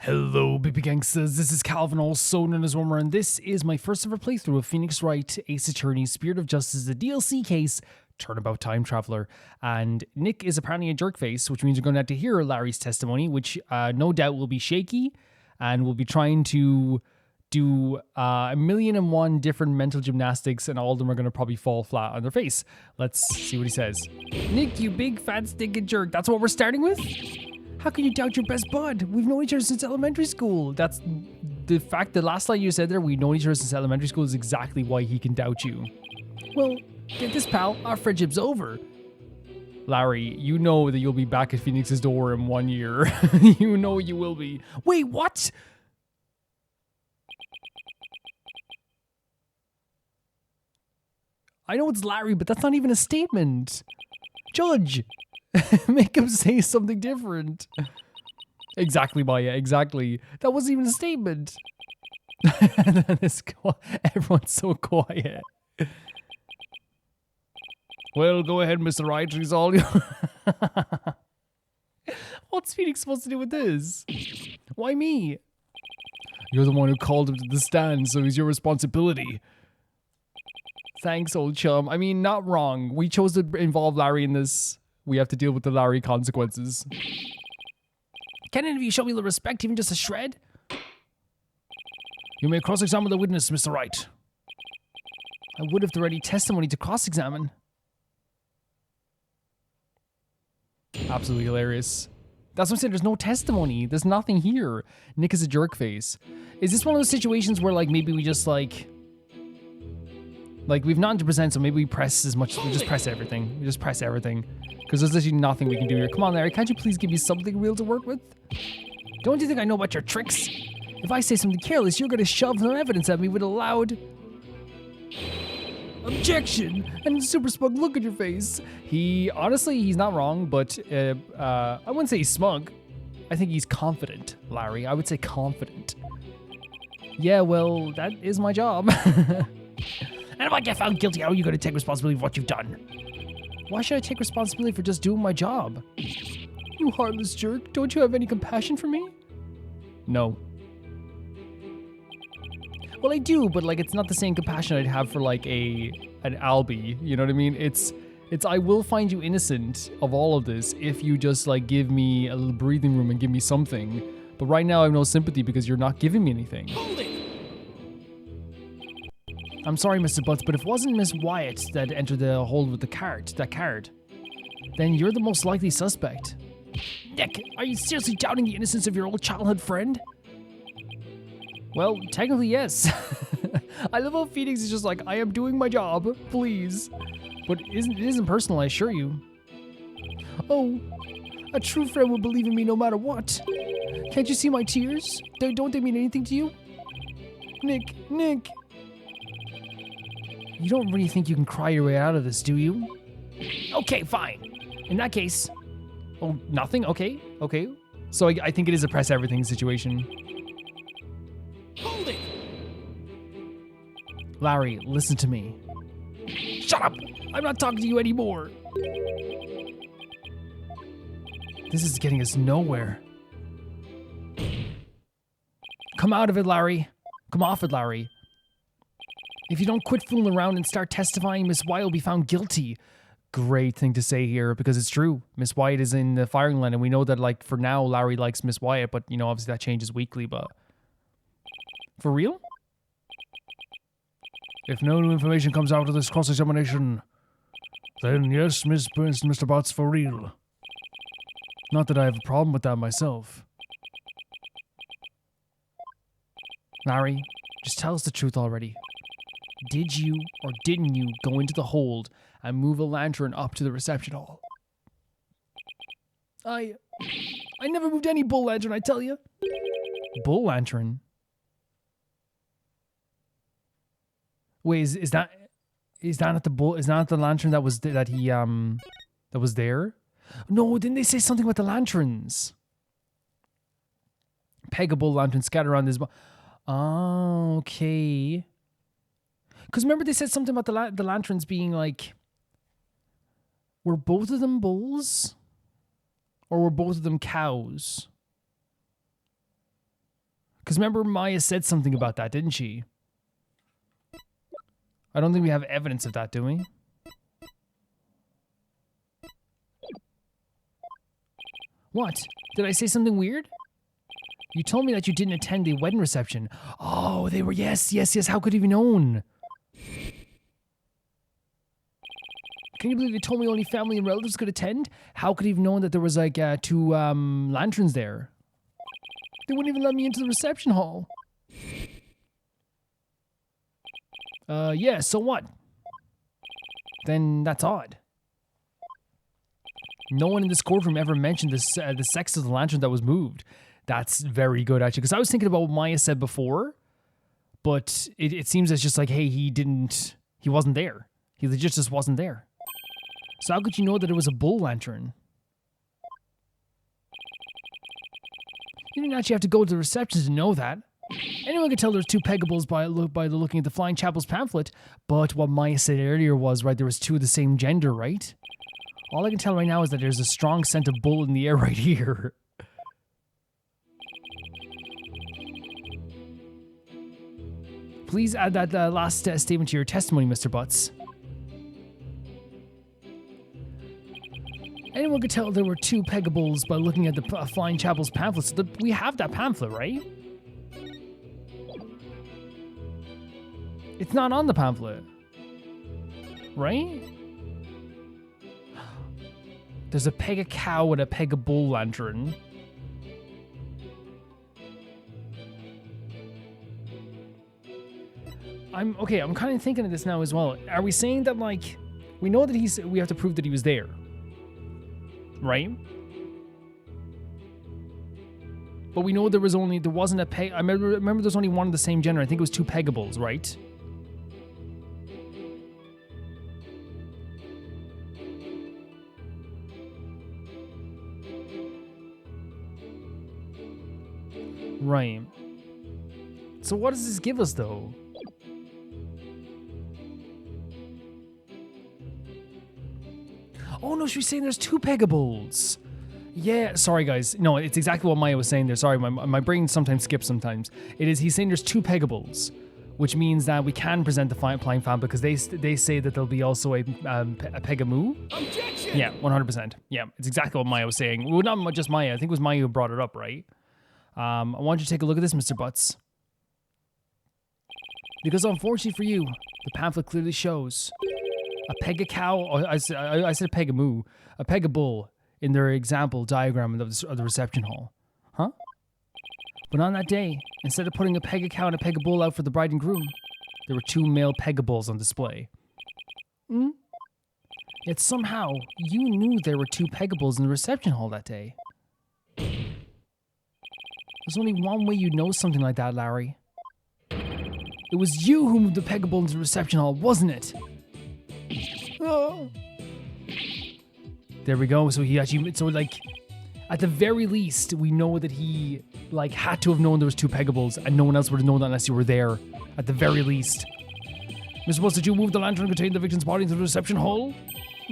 Hello, baby gangsters. This is Calvin, also known as Wormer, and this is my first ever playthrough of Phoenix Wright, Ace Attorney, Spirit of Justice, the DLC case, Turnabout Time Traveler. And Nick is apparently a jerkface, which means you're going to have to hear Larry's testimony, which no doubt will be shaky, and we'll be trying to do a million and one different mental gymnastics, and all of them are going to probably fall flat on their face. Let's see what he says. Nick, you big fat stinking jerk. That's what we're starting with? How can you doubt your best bud? We've known each other since elementary school. That's the fact. The last line you said there, we've known each other since elementary school, is exactly why he can doubt you. Well, get this, pal. Our friendship's over. Larry, you know that you'll be back at Phoenix's door in 1 year. You know you will be. Wait, what? I know it's Larry, but that's not even a statement. Judge! Make him say something different. Exactly, Maya, exactly. That wasn't even a statement. Everyone's so quiet. Well, go ahead, Mr. Wright. It's all you. What's Phoenix supposed to do with this? Why me? You're the one who called him to the stand, so it's your responsibility. Thanks, old chum. I mean, not wrong. We chose to involve Larry in this. We have to deal with the Larry consequences. Can any of you show me the respect, even just a shred? You may cross-examine the witness, Mr. Wright. I would if there were any testimony to cross-examine. Absolutely hilarious. That's what I'm saying, there's no testimony. There's nothing here. Nick is a jerk face. Is this one of those situations where, like, maybe we just, like we've nothing to present, so maybe we press as much, we just press everything. We just press everything. Because there's literally nothing we can do here. Come on, Larry, can't you please give me something real to work with? Don't you think I know about your tricks? If I say something careless, you're going to shove some evidence at me with a loud objection and a super smug look on your face. Honestly, he's not wrong, but I wouldn't say he's smug. I think he's confident, Larry. I would say confident. Yeah, well, that is my job. And if I get found guilty, how are you going to take responsibility for what you've done? Why should I take responsibility for just doing my job? You heartless jerk. Don't you have any compassion for me? No. Well, I do, but like it's not the same compassion I'd have for like an Albie. You know what I mean? It's I will find you innocent of all of this if you just like give me a little breathing room and give me something. But right now I have no sympathy because you're not giving me anything. Hold it. I'm sorry, Mr. Butts, but if it wasn't Miss Wyatt that entered the hold with that card, then you're the most likely suspect. Nick, are you seriously doubting the innocence of your old childhood friend? Well, technically, yes. I love how Phoenix is just like, I am doing my job, please. But it isn't personal, I assure you. Oh, a true friend will believe in me no matter what. Can't you see my tears? Don't they mean anything to you? Nick. You don't really think you can cry your way out of this, do you? Okay, fine. In that case... Oh, nothing? Okay. So I think it is a press everything situation. Hold it! Larry, listen to me. Shut up! I'm not talking to you anymore! This is getting us nowhere. Come out of it, Larry. Come off it, Larry. If you don't quit fooling around and start testifying, Miss Wyatt will be found guilty. Great thing to say here, because it's true. Miss Wyatt is in the firing line, and we know that, like, for now, Larry likes Miss Wyatt, but, you know, obviously that changes weekly, but... For real? If no new information comes out of this cross-examination, then yes, Mr. Botts, for real. Not that I have a problem with that myself. Larry, just tell us the truth already. Did you or didn't you go into the hold and move a lantern up to the reception hall? I never moved any bull lantern, I tell you. Bull lantern? Wait, is that not the bull? Is that not the lantern that was that was there? No, didn't they say something about the lanterns? Peg a bull lantern, scatter around this. Oh, okay. Because remember they said something about the lanterns being like, were both of them bulls? Or were both of them cows? Because remember, Maya said something about that, didn't she? I don't think we have evidence of that, do we? What? Did I say something weird? You told me that you didn't attend the wedding reception. Oh, they were, yes. How could he have known? Can you believe they told me only family and relatives could attend? How could he have known that there was like 2 lanterns there? They wouldn't even let me into the reception hall. Yeah, so what? Then that's odd. No one in this courtroom ever mentioned this, the sex of the lantern that was moved. That's very good, actually. Because I was thinking about what Maya said before, but it seems it's just like, hey, he wasn't there. He legit just wasn't there. So how could you know that it was a bull lantern? You didn't actually have to go to the reception to know that. Anyone could tell there's 2 pegables by looking at the Flying Chapel's pamphlet, but what Maya said earlier was, right, there was 2 of the same gender, right? All I can tell right now is that there's a strong scent of bull in the air right here. Please add that last statement to your testimony, Mr. Butts. Anyone could tell there were 2 pegables by looking at the Flying Chapel's pamphlet. So we have that pamphlet, right? It's not on the pamphlet. Right? There's a pega cow and a pega bull lantern. I'm kind of thinking of this now as well. Are we saying that, like, we know that we have to prove that he was there, right? But we know there wasn't a peg. I remember there's only one of the same gender. I think it was 2 pegables, right? Right. So what does this give us, though? Oh no, she's saying there's 2 pegables. Yeah, sorry guys. No, it's exactly what Maya was saying there. Sorry, my brain sometimes skips sometimes. He's saying there's 2 pegables, which means that we can present the flying fan because they say that there'll be also a pegamoo. Objection! Yeah, 100%. Yeah, it's exactly what Maya was saying. Well, not just Maya. I think it was Maya who brought it up, right? I want you to take a look at this, Mr. Butts. Because unfortunately for you, the pamphlet clearly shows a pega cow, or I said a pegamoo, a pega bull in their example diagram of the reception hall. Huh? But on that day, instead of putting a pega cow and a pega bull out for the bride and groom, there were 2 male pega bulls on display. Yet somehow, you knew there were 2 pega bulls in the reception hall that day. There's only one way you'd know something like that, Larry. It was you who moved the pega bull into the reception hall, wasn't it? Oh. There we go. So he actually, like, at the very least, we know that he, like, had to have known there was 2 pegables, and no one else would have known that unless you were there. At the very least. Mr. Butts, did you move the lantern containing the victim's body into the reception hall?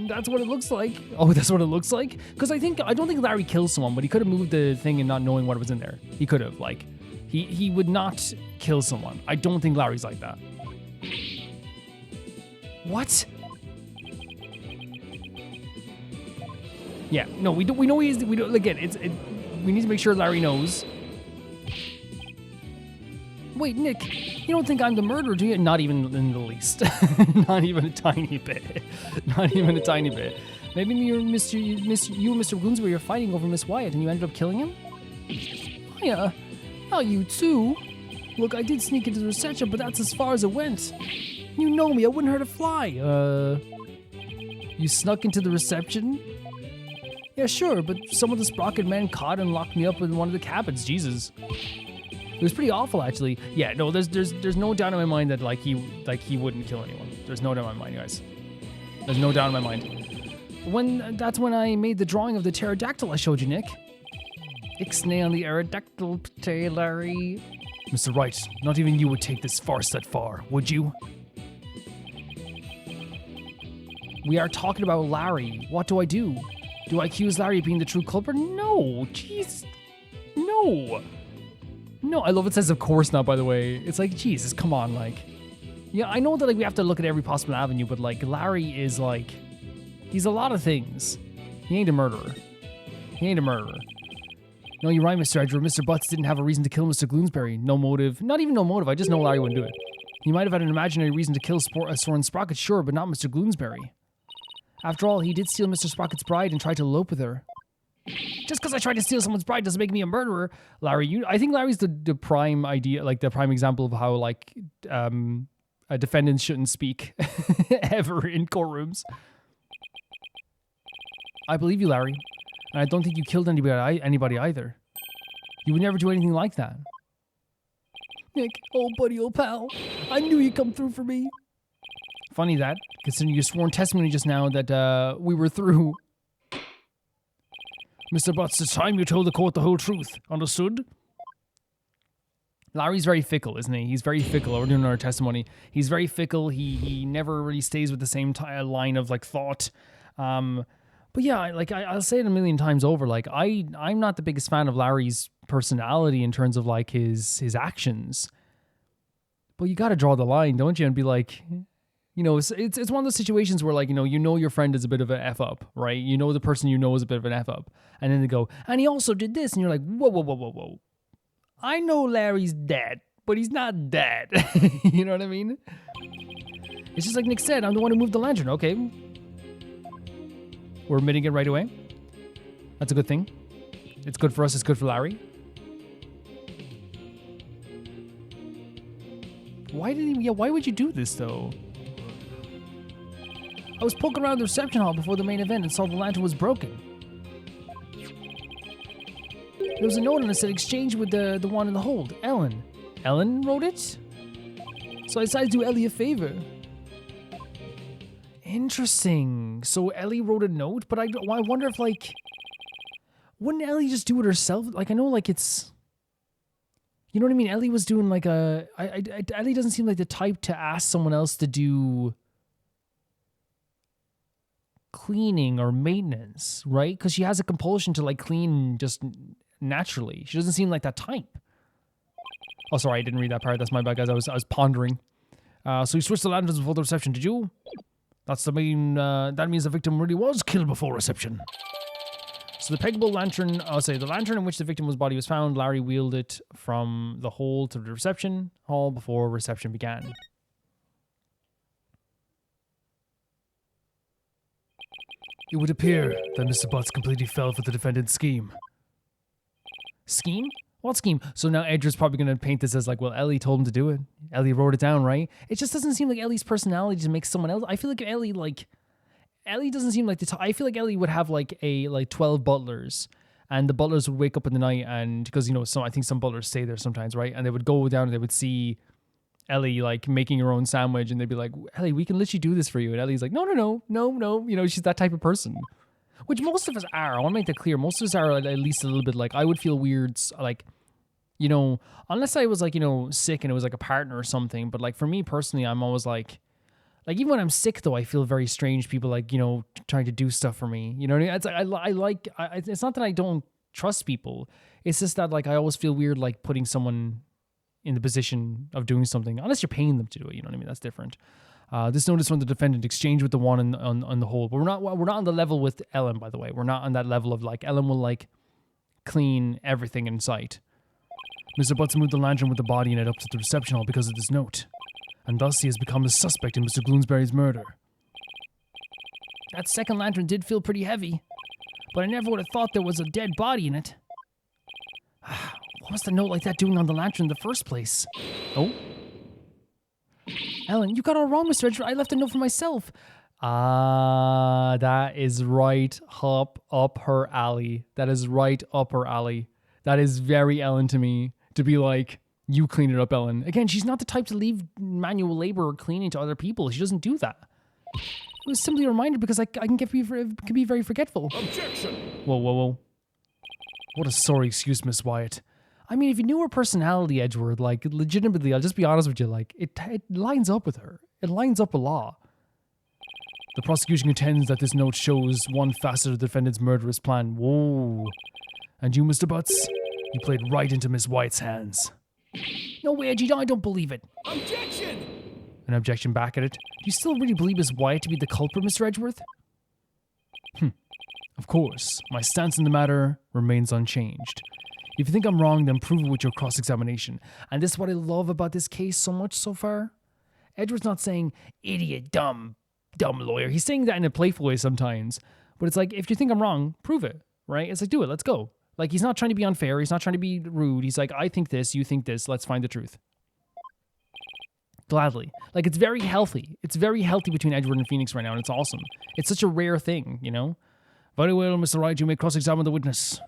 That's what it looks like. Oh, that's what it looks like? Because I don't think Larry killed someone, but he could have moved the thing and not knowing what was in there. He could have, like, he would not kill someone. I don't think Larry's like that. What? Yeah, no, we know we don't, again, we need to make sure Larry knows. Wait, Nick, you don't think I'm the murderer, do you? Not even in the least. Not even a tiny bit. Not even a tiny bit. Maybe you and Mr. Bloomsbury are fighting over Miss Wyatt and you ended up killing him? Yeah, not you too. Look, I did sneak into the reception, but that's as far as it went. You know me, I wouldn't hurt a fly. You snuck into the reception? Yeah, sure, but some of the sprocket men caught and locked me up in one of the cabins. Jesus. It was pretty awful, actually. Yeah, no, there's no doubt in my mind that he wouldn't kill anyone. There's no doubt in my mind, guys. There's no doubt in my mind. That's when I made the drawing of the pterodactyl I showed you, Nick. Ixnay on the aerodactyl, Larry. Mr. Wright, not even you would take this farce that far, would you? We are talking about Larry. What do I do? Do I accuse Larry of being the true culprit? No, jeez. No. No, I love it says of course not, by the way. It's like, Jesus, come on, like. Yeah, I know that like we have to look at every possible avenue, but like Larry is like, he's a lot of things. He ain't a murderer. He ain't a murderer. No, you're right, Mr. Edgeworth. Mr. Butts didn't have a reason to kill Mr. Gloomsbury. No motive. Not even no motive. I just know Larry wouldn't do it. He might have had an imaginary reason to kill Soren Sprocket, sure, but not Mr. Gloomsbury. After all, he did steal Mr. Sprocket's bride and tried to elope with her. Just because I tried to steal someone's bride doesn't make me a murderer. Larry, I think Larry's the prime idea, like the prime example of how like a defendant shouldn't speak ever in courtrooms. I believe you, Larry. And I don't think you killed anybody either. You would never do anything like that. Nick, old buddy, old pal. I knew you'd come through for me. Funny that, considering your sworn testimony just now that we were through. Mr. Butts, it's time you told the court the whole truth. Understood? Larry's very fickle, isn't he? He's very fickle. We're doing our testimony. He's very fickle. He never really stays with the same line of like thought. But yeah, I'll say it a million times over. Like I'm not the biggest fan of Larry's personality in terms of like his actions. But you got to draw the line, don't you? And be like, you know, it's one of those situations where like, you know your friend is a bit of an F up, right? You know the person you know is a bit of an F up. And then they go, and he also did this. And you're like, whoa. I know Larry's dead, but he's not dead. You know what I mean? It's just like Nick said, I'm the one who moved the lantern. Okay. We're admitting it right away. That's a good thing. It's good for us. It's good for Larry. Why would you do this, though? I was poking around the reception hall before the main event and saw the lantern was broken. There was a note on it that said exchange with the one in the hold, Ellen. Ellen wrote it? So I decided to do Ellie a favor. Interesting. So Ellie wrote a note, but I wonder if, like, wouldn't Ellie just do it herself? Like, I know, like, it's, you know what I mean? Ellie was doing, like, Ellie doesn't seem like the type to ask someone else to do cleaning or maintenance, right? Because she has a compulsion to, like, clean just naturally. She doesn't seem like that type. Oh, sorry, I didn't read that part. That's my bad, guys. I was pondering. So you switched the lanterns before the reception, did you? That's the main, that means the victim really was killed before reception. So the peggable lantern, I'll say the lantern in which the victim's body was found, Larry wheeled it from the hold to the reception hall before reception began. It would appear that Mr. Butts completely fell for the defendant's scheme. Scheme? What scheme? So now Edgar's probably going to paint this as like, well, Ellie told him to do it. Ellie wrote it down, right? It just doesn't seem like Ellie's personality to make someone else. I feel like Ellie doesn't seem like I feel like Ellie would have like 12 butlers, and the butlers would wake up in the night, and because, you know, I think some butlers stay there sometimes, right? And they would go down and they would see Ellie like making her own sandwich, and they'd be like, Ellie, we can literally do this for you. And Ellie's like, no. You know, she's that type of person. Which most of us are. I want to make that clear. Most of us are at least a little bit like, I would feel weird, like, you know, unless I was like, you know, sick and it was like a partner or something. But like for me personally, I'm always like even when I'm sick though, I feel very strange. People like, you know, trying to do stuff for me. You know what I mean? It's not that I don't trust people. It's just that like I always feel weird like putting someone in the position of doing something, unless you're paying them to do it. You know what I mean? That's different. This notice from the defendant exchanged with the one on the hold. But we're not on the level with Ellen, by the way. We're not on that level of like Ellen will like clean everything in sight. Mr. Butts moved the lantern with the body in it up to the reception hall because of this note, and thus he has become the suspect in Mr. Gloomsbury's murder. That second lantern did feel pretty heavy, but I never would have thought there was a dead body in it. What was the note like that doing on the lantern in the first place? Oh? Ellen, you got it all wrong, Mr. Edgeworth. I left a note for myself. That is right up her alley. That is right up her alley. That is very Ellen to me, to be like, you clean it up, Ellen. Again, she's not the type to leave manual labor or cleaning to other people. She doesn't do that. It was simply a reminder because I can be very forgetful. Objection! Whoa. What a sorry excuse, Miss Wyatt. I mean, if you knew her personality, Edgeworth, like, legitimately, I'll just be honest with you, like, it lines up with her. It lines up a lot. The prosecution contends that this note shows one facet of the defendant's murderous plan. Whoa. And you, Mr. Butts, you played right into Miss Wyatt's hands. No way, Edgy, I don't believe it. Objection! An objection back at it. Do you still really believe Miss Wyatt to be the culprit, Mr. Edgeworth? Of course, my stance in the matter remains unchanged. If you think I'm wrong, then prove it with your cross-examination. And this is what I love about this case so much so far. Edgeworth's not saying, idiot, dumb lawyer. He's saying that in a playful way sometimes. But it's like, if you think I'm wrong, prove it, right? It's like, do it, let's go. Like, he's not trying to be unfair. He's not trying to be rude. He's like, I think this, you think this. Let's find the truth. Gladly. Like, it's very healthy. It's very healthy between Edgeworth and Phoenix right now, and it's awesome. It's such a rare thing, you know? Very well, Mr. Wright, you may cross-examine the witness.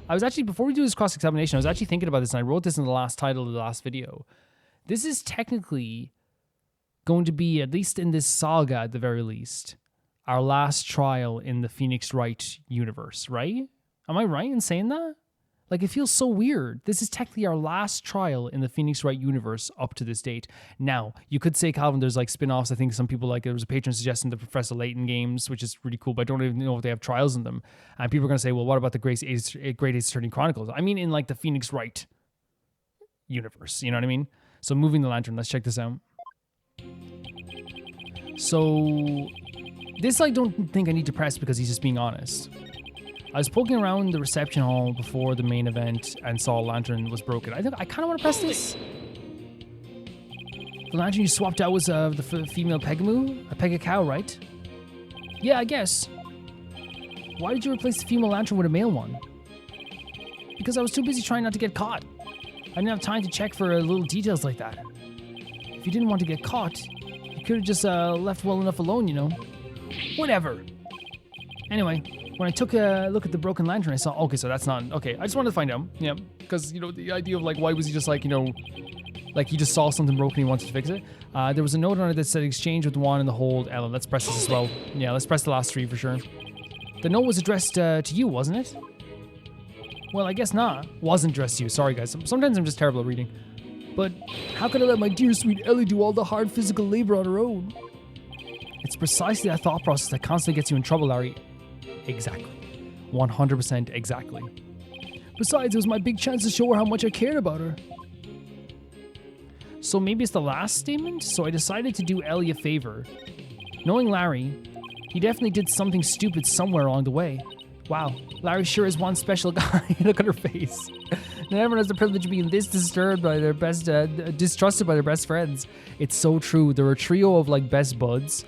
I was actually, before we do this cross-examination, I was actually thinking about this, and I wrote this in the last title of the last video. This is technically going to be, at least in this saga at the very least, our last trial in the Phoenix Wright universe, right? Am I right in saying that? Like, it feels so weird. This is technically our last trial in the Phoenix Wright universe up to this date. Now, you could say, Calvin, there's like spin-offs. I think some people like, there was a patron suggesting the Professor Layton games, which is really cool, but I don't even know if they have trials in them. And people are going to say, well, what about the Great Ace Attorney Chronicles? I mean, in like the Phoenix Wright universe, you know what I mean? So moving the lantern, let's check this out. So this I don't think I need to press because he's just being honest. I was poking around the reception hall before the main event and saw a lantern was broken. I think I kind of want to press this. The lantern you swapped out was the female Pegamoo? A Pega cow, right? Yeah, I guess. Why did you replace the female lantern with a male one? Because I was too busy trying not to get caught. I didn't have time to check for little details like that. If you didn't want to get caught, you could have just left well enough alone, you know? Whatever. Anyway, when I took a look at the broken lantern, I saw, okay, so that's not, okay, I just wanted to find out, yeah, because, you know, the idea of, like, why was he just, like, you know, like, he just saw something broken, he wanted to fix it. There was a note on it that said, exchange with Juan in the hold, Ellen. Let's press this as well. Yeah, let's press the last three for sure. The note was addressed to you, wasn't it? Well, I guess not. Wasn't addressed to you, sorry, guys. Sometimes I'm just terrible at reading. But how could I let my dear sweet Ellie do all the hard physical labor on her own? It's precisely that thought process that constantly gets you in trouble, Larry. Exactly. 100% exactly. Besides, it was my big chance to show her how much I cared about her. So maybe it's the last statement? So I decided to do Ellie a favor. Knowing Larry, he definitely did something stupid somewhere along the way. Wow, Larry sure is one special guy. Look at her face. Not everyone has the privilege of being this disturbed by their best, distrusted by their best friends. It's so true. They're a trio of like best buds,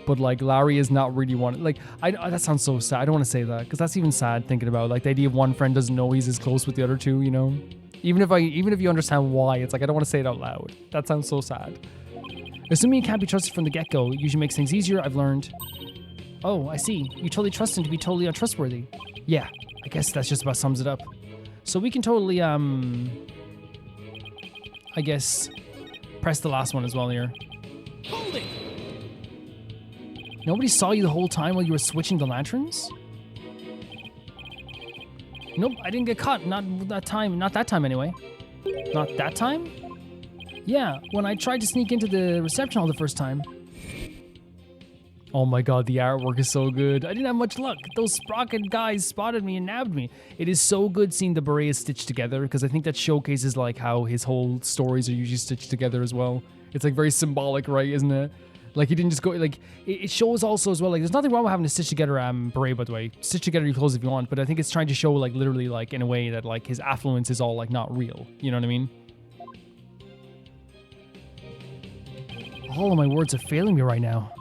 but like Larry is not really one. Like, that sounds so sad. I don't want to say that because that's even sad thinking about like the idea of one friend doesn't know he's as close with the other two. You know, even if you understand why, it's like I don't want to say it out loud. That sounds so sad. Assuming you can't be trusted from the get-go, it usually makes things easier. I've learned. Oh, I see. You totally trust him to be totally untrustworthy. Yeah, I guess that's just about sums it up. So we can totally, I guess, press the last one as well here. Hold it! Nobody saw you the whole time while you were switching the lanterns? Nope, I didn't get caught. Not that time. Not that time anyway. Not that time? Yeah, when I tried to sneak into the reception hall the first time. Oh my god, the artwork is so good. I didn't have much luck. Those Sprocket guys spotted me and nabbed me. It is so good seeing the berets stitched together because I think that showcases like how his whole stories are usually stitched together as well. It's like very symbolic, right, isn't it? Like he didn't just go, like, it shows also as well, like there's nothing wrong with having to stitch together beret, by the way. Stitch together your clothes if you want, but I think it's trying to show like literally like in a way that like his affluence is all like not real. You know what I mean? All of my words are failing me right now.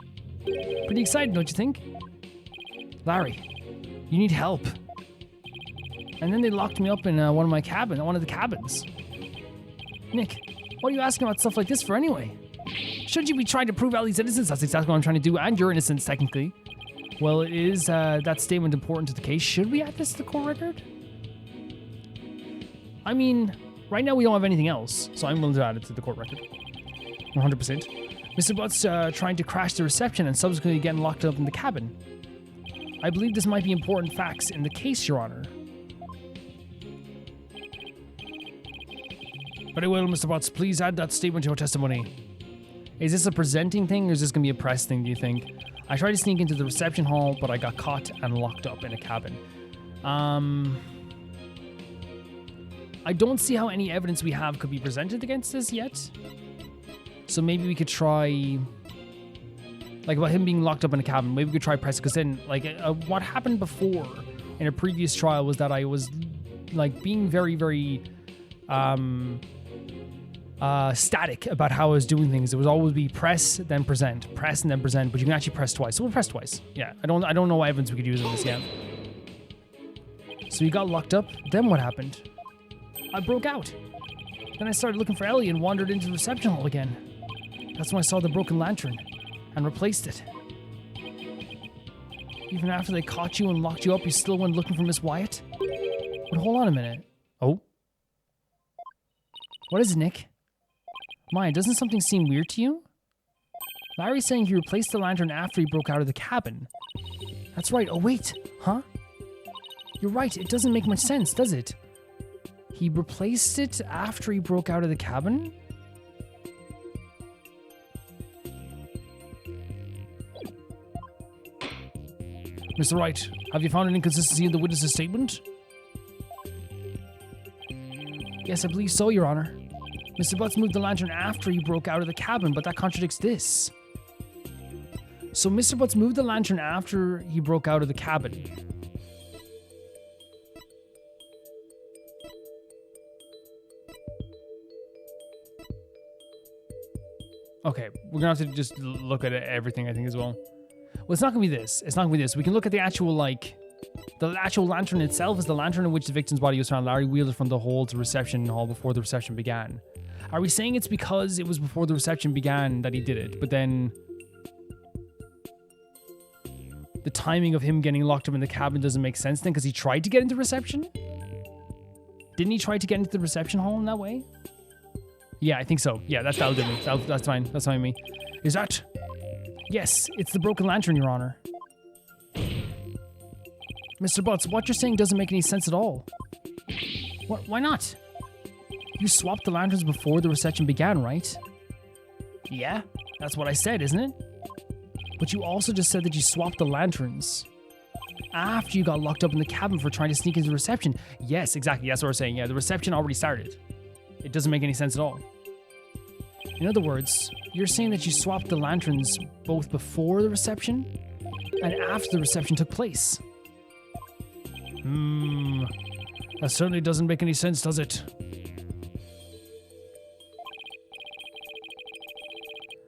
Pretty excited, don't you think? Larry, you need help. And then they locked me up in one of the cabins. Nick, what are you asking about stuff like this for anyway? Shouldn't you be trying to prove Ellie's innocence? That's exactly what I'm trying to do, and your innocence, technically. Well, is that statement important to the case? Should we add this to the court record? I mean, right now we don't have anything else, so I'm willing to add it to the court record. 100%. Mr. Butt's trying to crash the reception and subsequently getting locked up in the cabin. I believe this might be important facts in the case, Your Honor. Very well, Mr. Butts. Please add that statement to your testimony. Is this a presenting thing or is this going to be a press thing, do you think? I tried to sneak into the reception hall, but I got caught and locked up in a cabin. I don't see how any evidence we have could be presented against this yet. So maybe we could try, like, about him being locked up in a cabin. Maybe we could try press, because then, like, what happened before in a previous trial was that I was, like, being very, very static about how I was doing things. It would always be press, then present, press, and then present. But you can actually press twice. So we'll press twice. Yeah, I don't know what evidence we could use in this yet. So he got locked up. Then what happened? I broke out. Then I started looking for Ellie and wandered into the reception hall again. That's when I saw the broken lantern and replaced it. Even after they caught you and locked you up, you still went looking for Miss Wyatt? But hold on a minute. Oh? What is it, Nick? Maya, doesn't something seem weird to you? Larry's saying he replaced the lantern after he broke out of the cabin. That's right. Oh, wait. Huh? You're right. It doesn't make much sense, does it? He replaced it after he broke out of the cabin? Mr. Wright, have you found an inconsistency in the witness's statement? Yes, I believe so, Your Honor. Mr. Butts moved the lantern after he broke out of the cabin, but that contradicts this. So Mr. Butts moved the lantern after he broke out of the cabin. Okay, we're gonna have to just look at everything, I think, as well. Well, it's not gonna be this. It's not gonna be this. We can look at the actual, like, the actual lantern itself is the lantern in which the victim's body was found. Larry wheeled it from the hall to reception hall before the reception began. Are we saying it's because it was before the reception began that he did it, but then the timing of him getting locked up in the cabin doesn't make sense then because he tried to get into reception? Didn't he try to get into the reception hall in that way? Yeah, I think so. Yeah, that'll do me. That's fine. That's fine with me. Is that? Yes, it's the broken lantern, Your Honor. Mr. Butts, what you're saying doesn't make any sense at all. What? Why not? You swapped the lanterns before the reception began, right? Yeah, that's what I said, isn't it? But you also just said that you swapped the lanterns after you got locked up in the cabin for trying to sneak into the reception. Yes, exactly. That's what we're saying. Yeah, the reception already started. It doesn't make any sense at all. In other words, you're saying that you swapped the lanterns both before the reception and after the reception took place. That certainly doesn't make any sense, does it?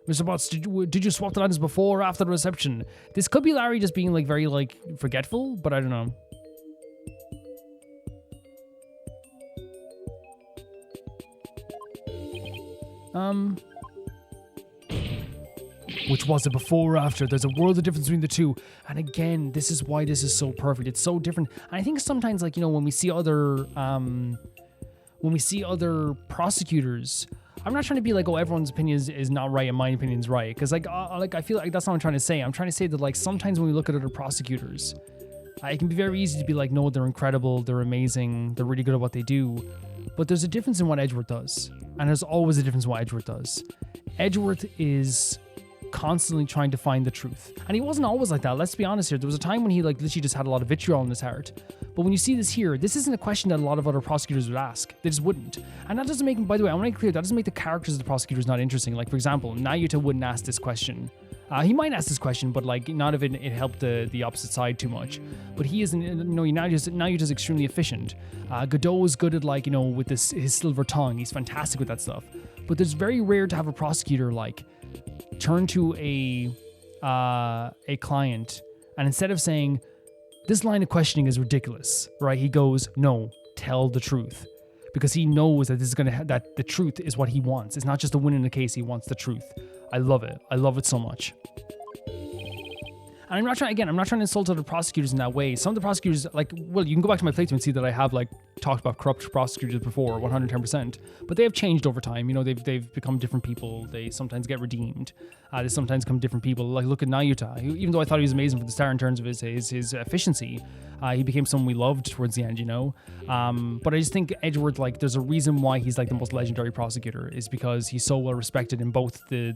Mr. Butts, did you swap the lanterns before or after the reception? This could be Larry just being, like, very, like, forgetful, but I don't know. Which was it, before or after? There's a world of difference between the two. And again, this is why this is so perfect. It's so different. And I think sometimes, like, you know, when we see other prosecutors, I'm not trying to be like, oh, everyone's opinion is not right and my opinion's right. Because, like, I feel like that's not what I'm trying to say. I'm trying to say that, like, sometimes when we look at other prosecutors, it can be very easy to be like, no, they're incredible, they're amazing, they're really good at what they do. But there's a difference in what Edgeworth does. And there's always a difference in what Edgeworth does. Edgeworth is constantly trying to find the truth. And he wasn't always like that. Let's be honest here. There was a time when he, like, literally just had a lot of vitriol in his heart. But when you see this here, this isn't a question that a lot of other prosecutors would ask. They just wouldn't. And that doesn't make, by the way, I want to make clear, that doesn't make the characters of the prosecutors not interesting. Like, for example, Nayuta wouldn't ask this question. He might ask this question, but, like, not if it helped the opposite side too much. But he isn't, you know, Nayuta's extremely efficient. Godot is good at, like, you know, with his silver tongue. He's fantastic with that stuff. But it's very rare to have a prosecutor, like, turn to a client and instead of saying, this line of questioning is ridiculous, right? He goes, no, tell the truth. Because he knows that that the truth is what he wants. It's not just a win in the case, he wants the truth. I love it. I love it so much. And I'm not trying to insult other prosecutors in that way. Some of the prosecutors, like, well, you can go back to my playthrough and see that I have, like, talked about corrupt prosecutors before, 110%. But they have changed over time. You know, they've become different people. They sometimes get redeemed. They sometimes become different people. Like, look at Nayuta. Even though I thought he was amazing for the start in terms of his efficiency, he became someone we loved towards the end, you know? But I just think Edgeworth, like, there's a reason why he's, like, the most legendary prosecutor, is because he's so well respected in both the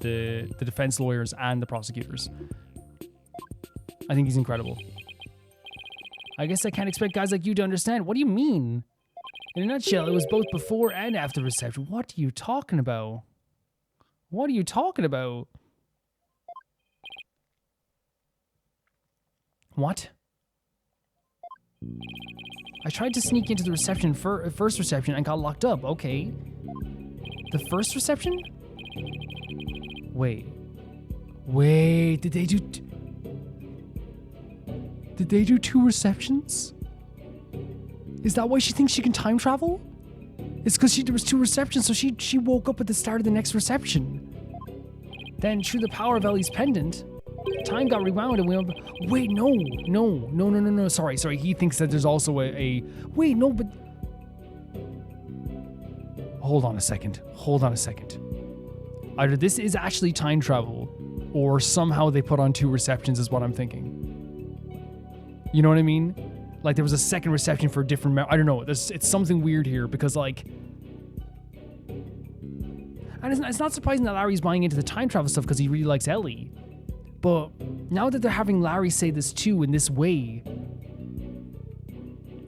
defense lawyers and the prosecutors. I think he's incredible. I guess I can't expect guys like you to understand. What do you mean? In a nutshell, it was both before and after reception. What are you talking about? What are you talking about? What? I tried to sneak into the reception first reception and got locked up. Okay. The first reception? Wait. Wait, did they do two receptions? Is that why she thinks she can time travel? It's because there was two receptions, so she woke up at the start of the next reception. Then, through the power of Ellie's pendant, time got rewound and we went... Wait, no. Sorry. He thinks that there's also a... Wait, no, but... Hold on a second. Either this is actually time travel, or somehow they put on two receptions is what I'm thinking. You know what I mean? Like there was a second reception for a different... I don't know. It's something weird here because like... And it's not surprising that Larry's buying into the time travel stuff because he really likes Ellie. But now that they're having Larry say this too in this way...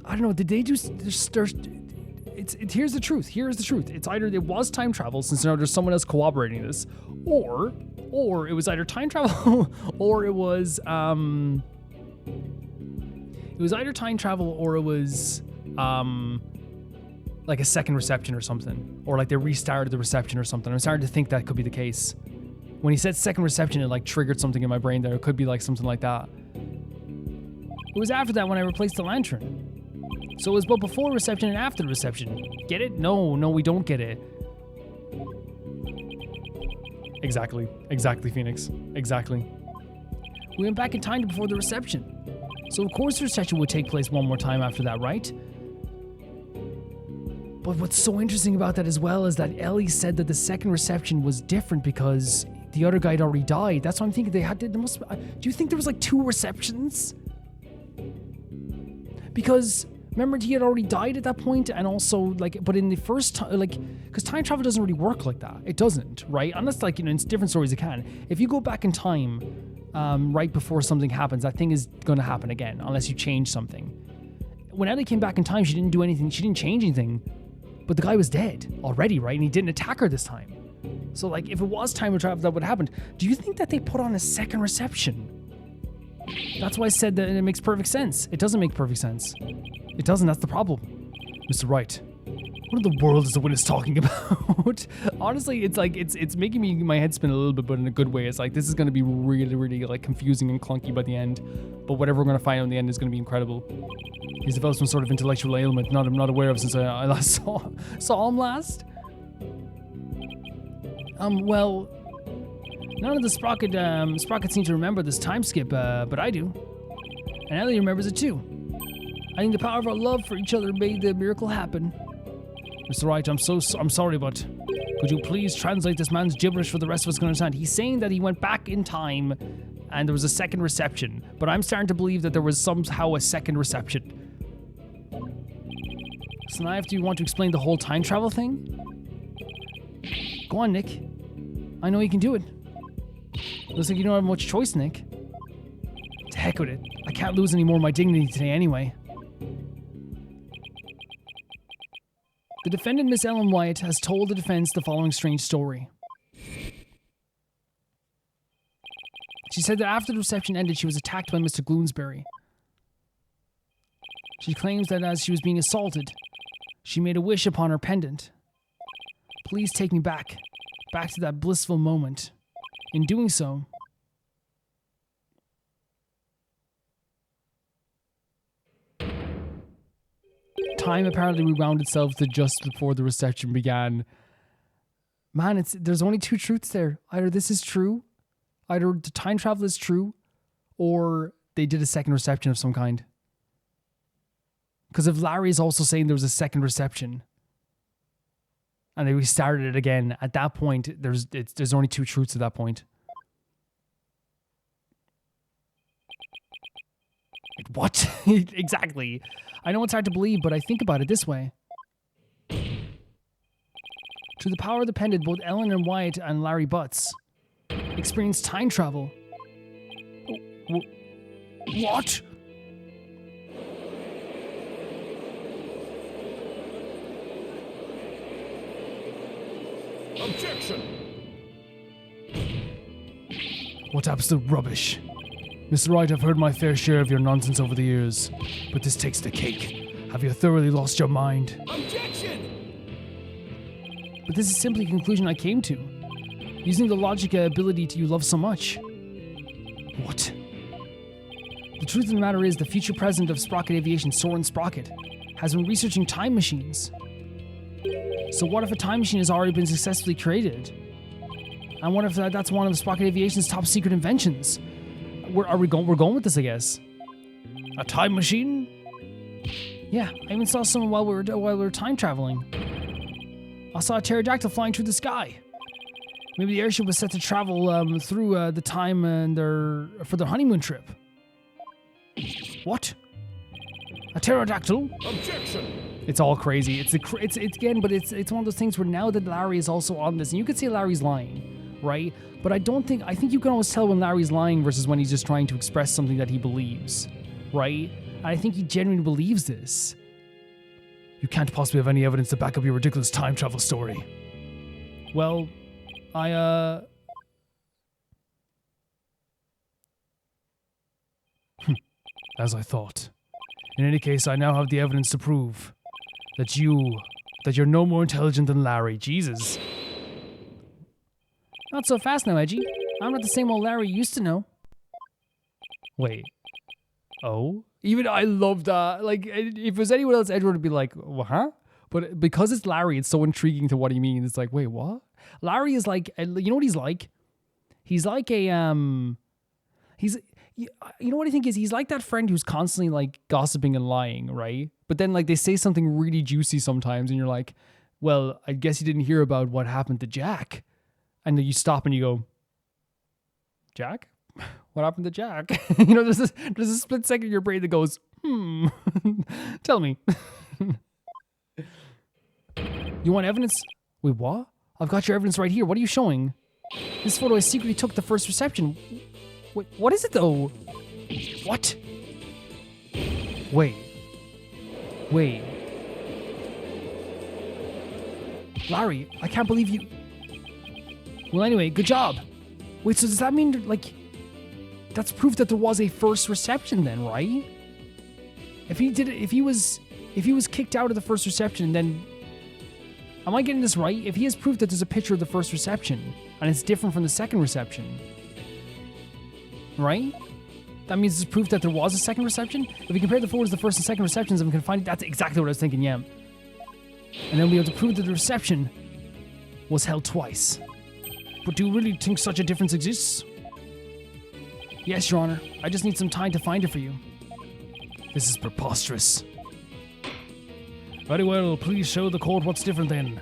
I don't know. Did they do... Here's the truth. It's either it was time travel since now there's someone else corroborating this, or it was either time travel or it was either time travel or it was like a second reception or something, or like they restarted the reception or something. I'm starting to think that could be the case. When he said second reception, it like triggered something in my brain there. It could be like something like that. It was after that when I replaced the lantern. So it was both before reception and after the reception. Get it? No, we don't get it. Exactly, Phoenix. Exactly. We went back in time to before the reception. So of course the reception would take place one more time after that, right? But what's so interesting about that as well is that Ellie said that the second reception was different because the other guy had already died. That's what I'm thinking. Do you think there was like two receptions? Because... remember, he had already died at that point, and also, like, but in the first time, like, because time travel doesn't really work like that. It doesn't, right? Unless, like, in different stories it can. If you go back in time, right before something happens, that thing is going to happen again, unless you change something. When Ellie came back in time, she didn't do anything. She didn't change anything, but the guy was dead already, right? And he didn't attack her this time. So, like, if it was time travel, that would have happened. Do you think that they put on a second reception? That's why I said that it makes perfect sense. It doesn't make perfect sense. It doesn't, that's the problem. Mr. Wright, what in the world is the witness talking about? Honestly, it's like, it's making my head spin a little bit, but in a good way. It's like, this is going to be really, really like confusing and clunky by the end. But whatever we're going to find out in the end is going to be incredible. He's developed some sort of intellectual ailment I'm not aware of since I last saw him last. Well, none of the sprockets seem to remember this time skip, but I do. And Ellie remembers it too. I think the power of our love for each other made the miracle happen. Mr. Wright, I'm sorry, but could you please translate this man's gibberish for the rest of us to understand? He's saying that he went back in time and there was a second reception, but I'm starting to believe that there was somehow a second reception. So now do you want to explain the whole time travel thing? Go on, Nick. I know you can do it. Looks like you don't have much choice, Nick. To heck with it. I can't lose any more of my dignity today anyway. The defendant, Miss Ellen Wyatt, has told the defense the following strange story. She said that after the reception ended, she was attacked by Mr. Gloomsbury. She claims that as she was being assaulted, she made a wish upon her pendant. Please take me back to that blissful moment. In doing so, time apparently rewound itself to just before the reception began. Man, there's only two truths there. Either this is true, either the time travel is true, or they did a second reception of some kind. Because if Larry is also saying there was a second reception, and they restarted it again, at that point, there's only two truths at that point. What? Exactly. I know it's hard to believe, but I think about it this way. Through the power of the pendant, both Ellen and Wyatt and Larry Butts experienced time travel. What? Objection! What absolute rubbish. Mr. Wright, I've heard my fair share of your nonsense over the years, but this takes the cake. Have you thoroughly lost your mind? Objection! But this is simply a conclusion I came to, using the logic ability you love so much. What? The truth of the matter is, the future president of Sprocket Aviation, Soren Sprocket, has been researching time machines. So what if a time machine has already been successfully created? And what if that's one of Sprocket Aviation's top secret inventions? We're going with this, I guess. A time machine? Yeah, I even saw someone while we were time traveling. I saw a pterodactyl flying through the sky. Maybe the airship was set to travel through the time for their honeymoon trip. What? A pterodactyl? Objection! It's all crazy. It's again, but it's one of those things where now that Larry is also on this, and you could say Larry's lying, right? But I think you can always tell when Larry's lying versus when he's just trying to express something that he believes, right? And I think he genuinely believes this. You can't possibly have any evidence to back up your ridiculous time travel story. Well, as I thought. In any case, I now have the evidence to prove that you're no more intelligent than Larry. Jesus. Not so fast now, Edgy. I'm not the same old Larry you used to know. Wait. Oh? Even I love that. Like, if it was anyone else, Edward would be like, huh? But because it's Larry, it's so intriguing to what he means. It's like, wait, what? Larry is like, you know what he's like? He's like a, you know what I think is? He's like that friend who's constantly like gossiping and lying, right? But then like they say something really juicy sometimes and you're like, well, I guess you didn't hear about what happened to Jack. And then you stop and you go, Jack? What happened to Jack? You know, there's a split second in your brain that goes, tell me. You want evidence? Wait, what? I've got your evidence right here. What are you showing? This photo I secretly took at the first reception. Wait, what is it though? What? Wait. Larry, I can't believe you... Well, anyway, good job. Wait, so does that mean, like... That's proof that there was a first reception then, right? If he was kicked out of the first reception, then... Am I getting this right? If he has proof that there's a picture of the first reception, and it's different from the second reception... Right? That means it's proof that there was a second reception? If we compare the photos of the first and second receptions, then we can find... That's exactly what I was thinking, yeah. And then we have to prove that the reception was held twice. But do you really think such a difference exists? Yes, Your Honor. I just need some time to find it for you. This is preposterous. Very well, please show the court what's different then.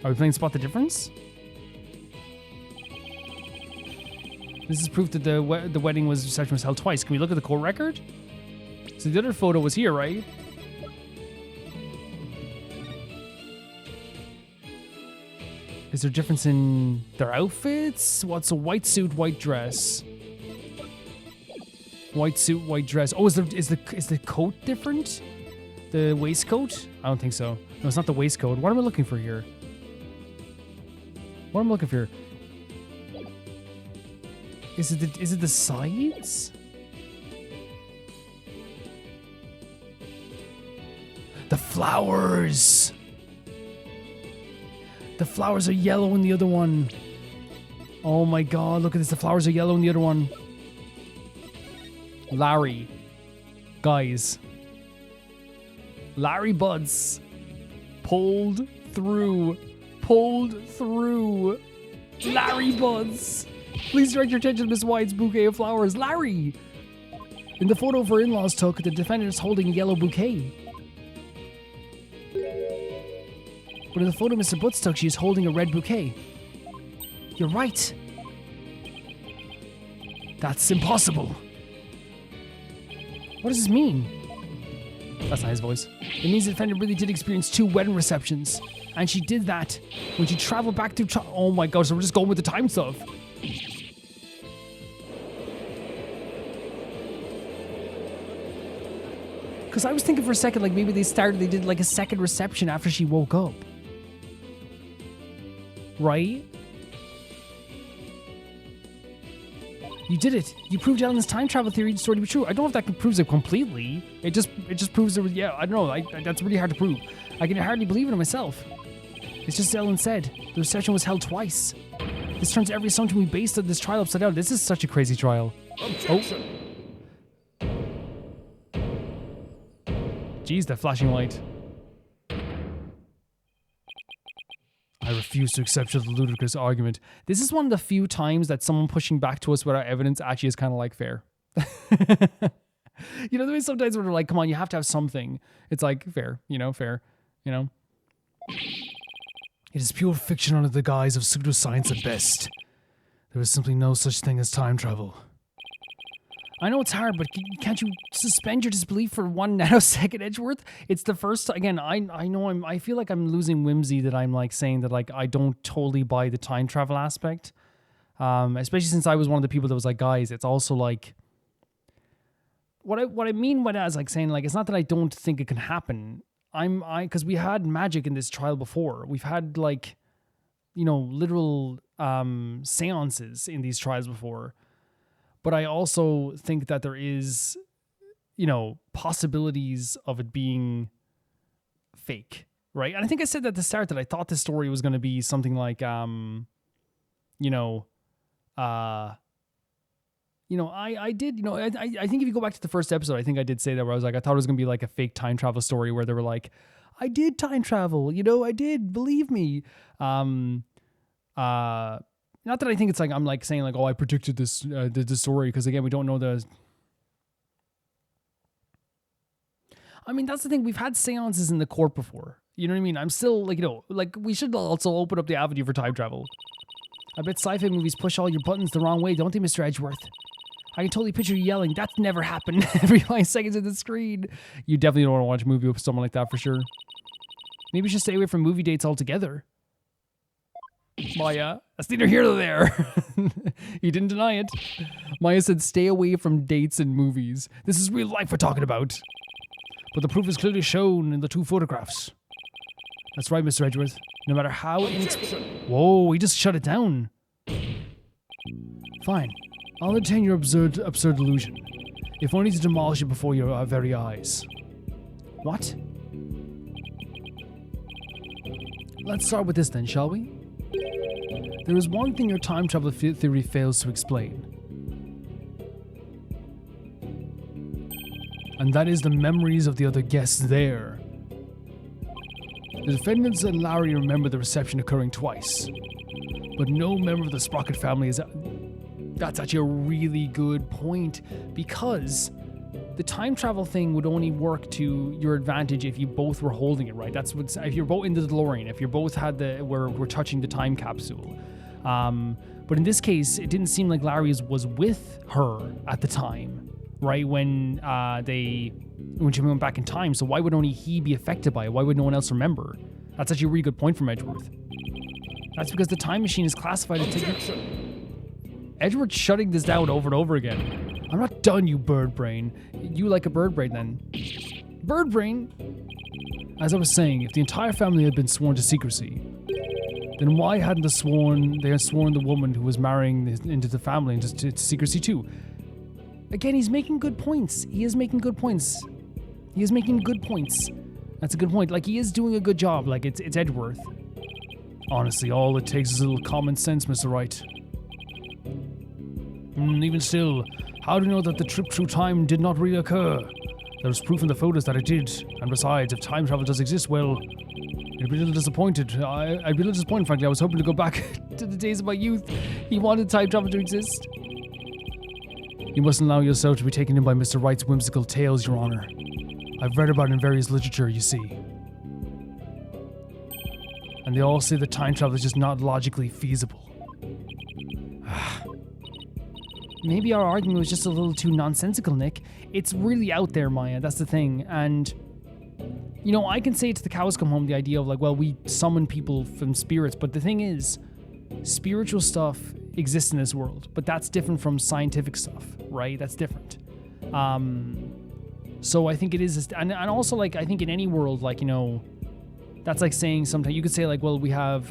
Are we playing Spot the Difference? This is proof that the wedding reception was held twice. Can we look at the court record? So the other photo was here, right? Is there a difference in their outfits? What's a white suit, white dress? White suit, white dress. Oh, is the coat different? The waistcoat? I don't think so. No, it's not the waistcoat. What am I looking for here? What am I looking for? Is it the sides? The flowers. The flowers are yellow in the other one. Oh my god, look at this. The flowers are yellow in the other one. Larry. Guys. Larry Buds. Pulled through. Larry Buds. Please direct your attention to Miss White's bouquet of flowers. Larry! In the photo of her in-laws took, the defendant is holding a yellow bouquet. But in the photo Mr. Butts took, she is holding a red bouquet. You're right. That's impossible. What does this mean? That's not his voice. It means the defendant really did experience 2 wedding receptions. And she did that when she traveled back through time. Oh my god, so we're just going with the time stuff. Because I was thinking for a second, like maybe they did like a second reception after she woke up. right? You did it. You proved Ellen's time travel theory story to be true. I don't know if that proves it completely. It just proves it. Yeah, I don't know. That's really hard to prove. I can hardly believe it myself. It's just as Ellen said. The reception was held twice. This turns every assumption we based on this trial upside down. This is such a crazy trial. Objection. Jeez, that flashing light. I refuse to accept such a ludicrous argument. This is one of the few times that someone pushing back to us without evidence actually is kind of like fair. You know, the way sometimes when they're like, come on, you have to have something. It's like, fair, fair, It is pure fiction under the guise of pseudoscience at best. There is simply no such thing as time travel. I know it's hard, but can't you suspend your disbelief for 1 nanosecond, Edgeworth? It's the first again. I know I feel like I'm losing whimsy that I'm like saying that like I don't totally buy the time travel aspect, especially since I was one of the people that was like, guys, it's also like what I mean by that is like saying like it's not that I don't think it can happen. Because we had magic in this trial before. We've had like, literal seances in these trials before. But I also think that there is, possibilities of it being fake, right? And I think I said at the start that I thought this story was going to be something like, I did, I think if you go back to the first episode, I think I did say that where I was like, I thought it was going to be like a fake time travel story where they were like, I did time travel, I did, believe me. Not that I think it's like I'm like saying like, oh, I predicted this story, because again, we don't know the. I mean, that's the thing. We've had seances in the court before. You know what I mean? I'm still like, like we should also open up the avenue for time travel. I bet sci-fi movies push all your buttons the wrong way, don't they, Mr. Edgeworth? I can totally picture you yelling, "That's never happened!" every 5 seconds of the screen. You definitely don't want to watch a movie with someone like that for sure. Maybe you should stay away from movie dates altogether. Maya, that's neither here nor there. You didn't deny it. Maya said, stay away from dates and movies. This is real life we're talking about. But the proof is clearly shown in the 2 photographs. That's right, Mr. Edgeworth. No matter how Whoa, he just shut it down. Fine. I'll entertain your absurd delusion. If only to demolish it before your very eyes. What? Let's start with this then, shall we? There is one thing your time travel theory fails to explain. And that is the memories of the other guests there. The defendants and Larry remember the reception occurring twice, but no member of the Sprocket family is... That's actually a really good point, because the time travel thing would only work to your advantage if you both were holding it, right? That's what, if you're both in the DeLorean, if you both had we're touching the time capsule. But in this case, it didn't seem like Larry was with her at the time, right? When she went back in time. So why would only he be affected by it? Why would no one else remember? That's actually a really good point from Edgeworth. That's because the time machine is classified as Edgeworth's shutting this down over and over again. I'm not done, you bird brain. You like a bird brain then. Bird brain? As I was saying, if the entire family had been sworn to secrecy, then why hadn't they sworn the woman who was marrying into the family into secrecy too? Again, he's making good points. He is making good points. That's a good point. Like, he is doing a good job. Like, it's Edgeworth. Honestly, all it takes is a little common sense, Mr. Wright. Even still, how do you know that the trip through time did not really occur? There is proof in the photos that it did. And besides, if time travel does exist, well, I'd be a little disappointed. I'd be a little disappointed, frankly. I was hoping to go back to the days of my youth. He wanted time travel to exist. You mustn't allow yourself to be taken in by Mr. Wright's whimsical tales, Your Honor. I've read about it in various literature, you see. And they all say that time travel is just not logically feasible. Maybe our argument was just a little too nonsensical, Nick. It's really out there, Maya. That's the thing. And, you know, I can say to the cows come home the idea of like, well, we summon people from spirits. But the thing is, spiritual stuff exists in this world. But that's different from scientific stuff, right? That's different. So I think it is, and also like, I think in any world, like, you know, That's like saying sometimes you could say like, well, we have,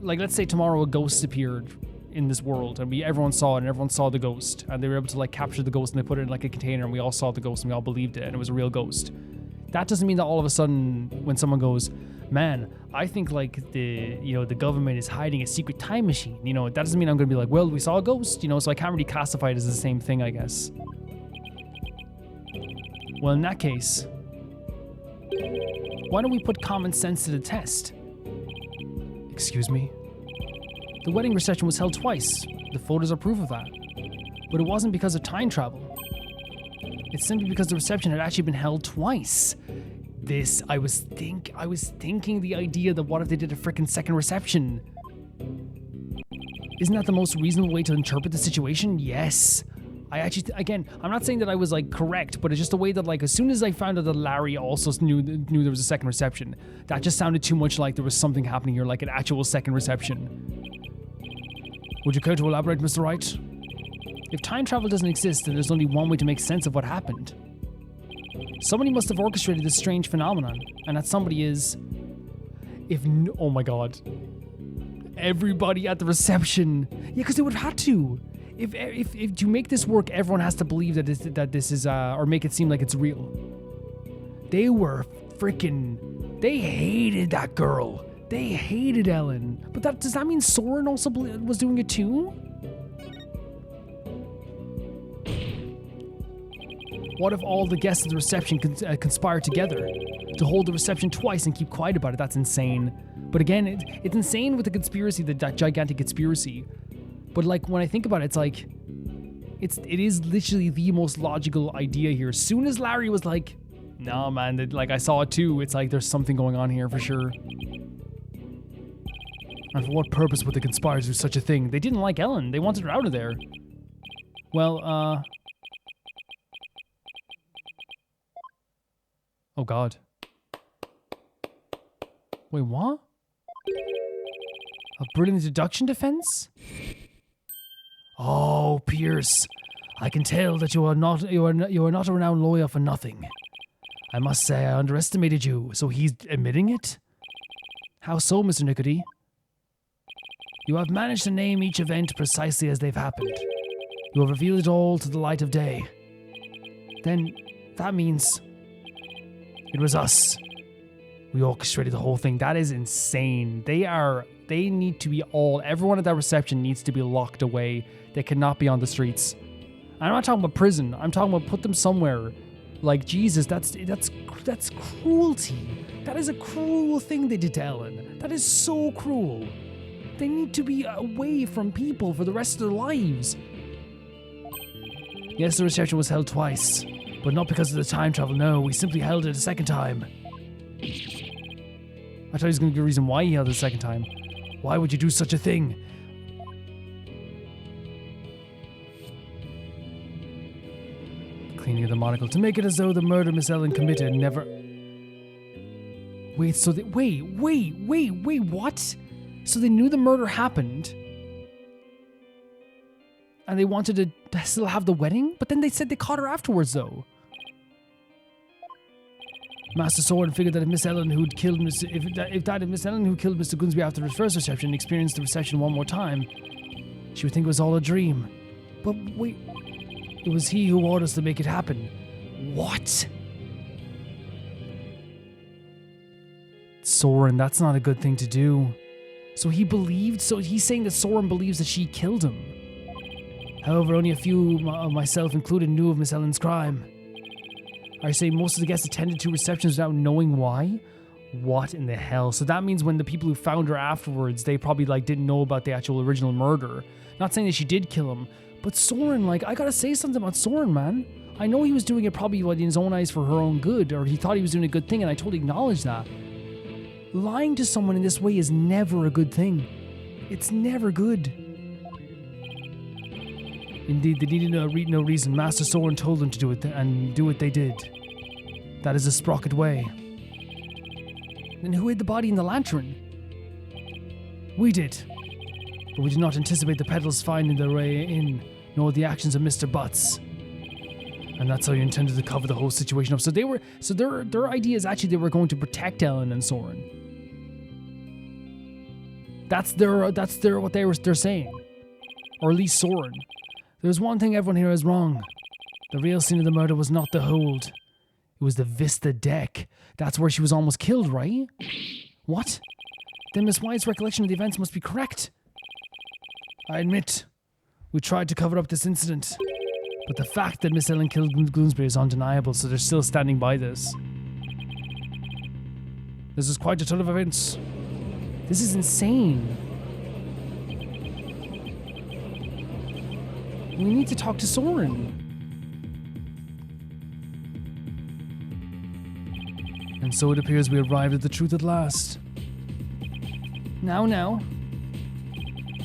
like let's say tomorrow a ghost appeared in this world and everyone saw it and everyone saw the ghost and they were able to like capture the ghost and they put it in like a container and we all saw the ghost and we all believed it and it was a real ghost. That doesn't mean that all of a sudden when someone goes, man, I think like the government is hiding a secret time machine, that doesn't mean I'm going to be like, well, we saw a ghost, so I can't really classify it as the same thing, I guess. Well, in that case, why don't we put common sense to the test? Excuse me? The wedding reception was held twice. The photos are proof of that. But it wasn't because of time travel. It's simply because the reception had actually been held twice. I was thinking the idea that what if they did a frickin' second reception? Isn't that the most reasonable way to interpret the situation? Yes. I actually, again, I'm not saying that I was like correct, but it's just the way that like as soon as I found out that Larry also knew there was a second reception, that just sounded too much like there was something happening here, like an actual second reception. Would you care to elaborate, Mr. Wright? If time travel doesn't exist, then there's only one way to make sense of what happened. Somebody must have orchestrated this strange phenomenon, and that somebody is... oh my god. Everybody at the reception. Yeah, because they would have had to. If to make this work, everyone has to believe that this is, or make it seem like it's real. They were freaking... They hated that girl. They hated Ellen. But does that mean Soren also was doing it too? What if all the guests at the reception conspire together to hold the reception twice and keep quiet about it? That's insane. But again, it's insane with the conspiracy, that gigantic conspiracy. But like when I think about it, it's like, it is literally the most logical idea here. As soon as Larry was like, "No, man, like I saw it too," it's like there's something going on here for sure. And for what purpose would the conspirators do such a thing? They didn't like Ellen. They wanted her out of there. Well, oh god. Wait, what? A brilliant deduction defense? Oh, Pierce. I can tell that you are not a renowned lawyer for nothing. I must say I underestimated you. So he's admitting it? How so, Mr. Nickety? You have managed to name each event precisely as they've happened. You have revealed it all to the light of day. Then, that means... it was us. We orchestrated the whole thing. That is insane. They need to be everyone at that reception needs to be locked away. They cannot be on the streets. I'm not talking about prison. I'm talking about put them somewhere. Like, Jesus, that's cruelty. That is a cruel thing they did to Ellen. That is so cruel. They need to be away from people for the rest of their lives. Yes, the reception was held twice, but not because of the time travel. No, we simply held it a second time. I thought he was going to give a reason why he held it a second time. Why would you do such a thing? Cleaning of the monocle to make it as though the murder Miss Ellen committed never... Wait, so they... Wait, what? So they knew the murder happened, and they wanted to still have the wedding? But then they said they caught her afterwards, though. Master Soren figured that if Miss Ellen who'd killed Mr. If Miss Ellen who killed Mr. Gunsby after his first reception experienced the reception one more time, she would think it was all a dream. But wait, it was he who ordered us to make it happen. What? Soren, that's not a good thing to do. So he's saying that Soren believes that she killed him. However, only a few, myself included, knew of Miss Ellen's crime. I say most of the guests attended to receptions without knowing why? What in the hell? So that means when the people who found her afterwards, they probably didn't know about the actual original murder. Not saying that she did kill him, but Soren, I gotta say something about Soren, man. I know he was doing it probably in his own eyes for her own good, or he thought he was doing a good thing, and I totally acknowledge that. Lying to someone in this way is never a good thing. It's never good. Indeed, they needed no reason. Master Soren told them to do it, and do what they did. That is a sprocket way. Then who hid the body in the lantern? We did. But we did not anticipate the pedals finding their way in, nor the actions of Mr. Butts. And that's how you intended to cover the whole situation up. So their idea is actually they were going to protect Ellen and Soren. That's what they're saying. Or at least Soren. There's one thing everyone here is wrong. The real scene of the murder was not the hold. It was the Vista deck. That's where she was almost killed, right? What? Then Miss White's recollection of the events must be correct. I admit, we tried to cover up this incident. But the fact that Miss Ellen killed Gloomsbury is undeniable, so they're still standing by this. This is quite a ton of events. This is insane. We need to talk to Soren. And so it appears we arrived at the truth at last. Now.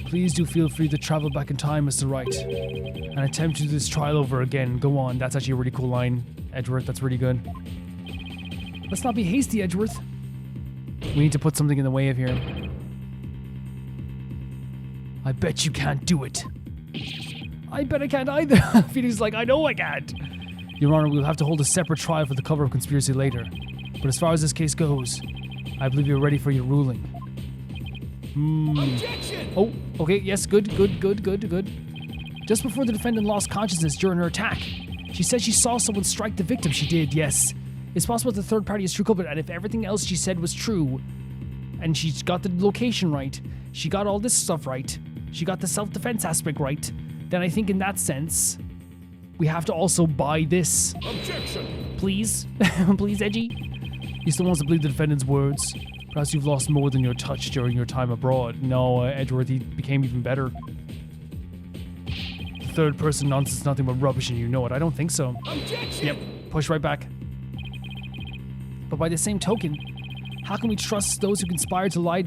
Please do feel free to travel back in time, Mr. Wright, and attempt to do this trial over again. Go on, that's actually a really cool line, Edgeworth, that's really good. Let's not be hasty, Edgeworth. We need to put something in the way of here. I bet you can't do it. I bet I can't either. Phoenix is like, I know I can't. Your Honor, we'll have to hold a separate trial for the cover of conspiracy later. But as far as this case goes, I believe you're ready for your ruling. Objection! Oh, okay, yes, good. Just before the defendant lost consciousness during her attack, she said she saw someone strike the victim. She did, yes. It's possible the third party is true culprit, and if everything else she said was true, and she's got the location right, she got all this stuff right, she got the self-defense aspect right, then I think in that sense, we have to also buy this. Objection! Please? Please, Edgy? He still wants to believe the defendant's words. Perhaps you've lost more than your touch during your time abroad. No, Edgeworth, he became even better. The third person nonsense is nothing but rubbish and you know it. I don't think so. Objection! Yep, push right back. But by the same token, how can we trust those who conspire to lie?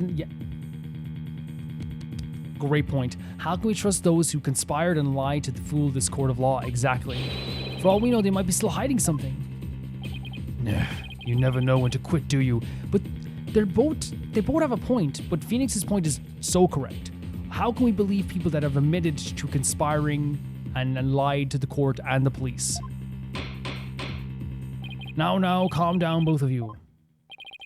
Great point. How can we trust those who conspired and lied to fool this court of law? Exactly. For all we know, they might be still hiding something. Nah, you never know when to quit, do you? But they both have a point, but Phoenix's point is so correct. How can we believe people that have admitted to conspiring and lied to the court and the police? Now, calm down, both of you.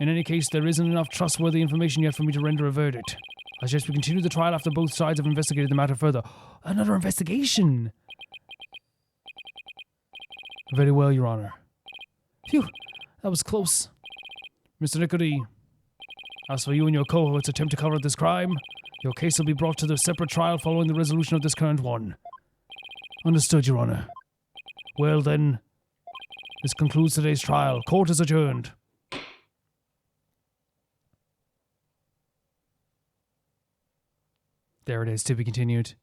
In any case, there isn't enough trustworthy information yet for me to render a verdict. I suggest we continue the trial after both sides have investigated the matter further. Another investigation! Very well, Your Honor. Phew, that was close. Mr. Nicody, as for you and your cohorts attempt to cover this crime, your case will be brought to the separate trial following the resolution of this current one. Understood, Your Honor. Well then, this concludes today's trial. Court is adjourned. There it is, to be continued.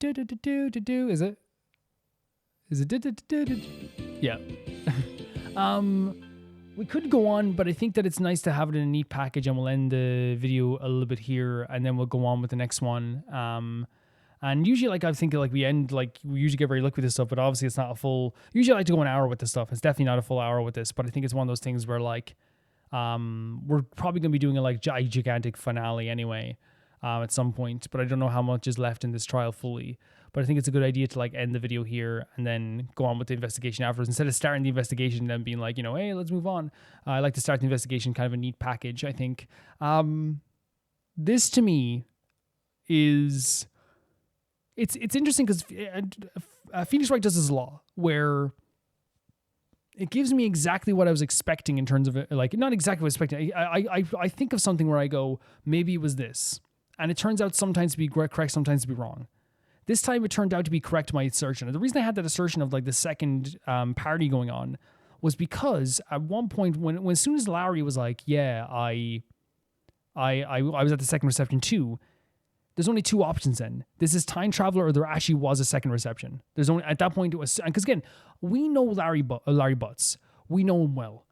Is it? Is it? Yeah. We could go on, but I think that it's nice to have it in a neat package, and we'll end the video a little bit here, and then we'll go on with the next one. And usually, like, I think, like, we usually get very lucky with this stuff, but obviously it's not a full... Usually I like to go an hour with this stuff. It's definitely not a full hour with this, but I think it's one of those things where, like, we're probably going to be doing a gigantic finale anyway at some point, but I don't know how much is left in this trial fully. But I think it's a good idea to, like, end the video here and then go on with the investigation afterwards. Instead of starting the investigation and then being like, you know, hey, let's move on. I like to start the investigation kind of a neat package, I think. This, to me, is... It's interesting because Phoenix Wright does this law where it gives me exactly what I was expecting in terms of it. Like, not exactly what I was expecting. I think of something where I go, maybe it was this. And it turns out sometimes to be correct, sometimes to be wrong. This time it turned out to be correct, my assertion. And the reason I had that assertion of, like, the second party going on was because at one point, when as soon as Larry was like, yeah, I was at the second reception too, there's only two options then. This is time traveler or there actually was a second reception. There's only, at that point it was, because again, we know Larry Butts. We know him well.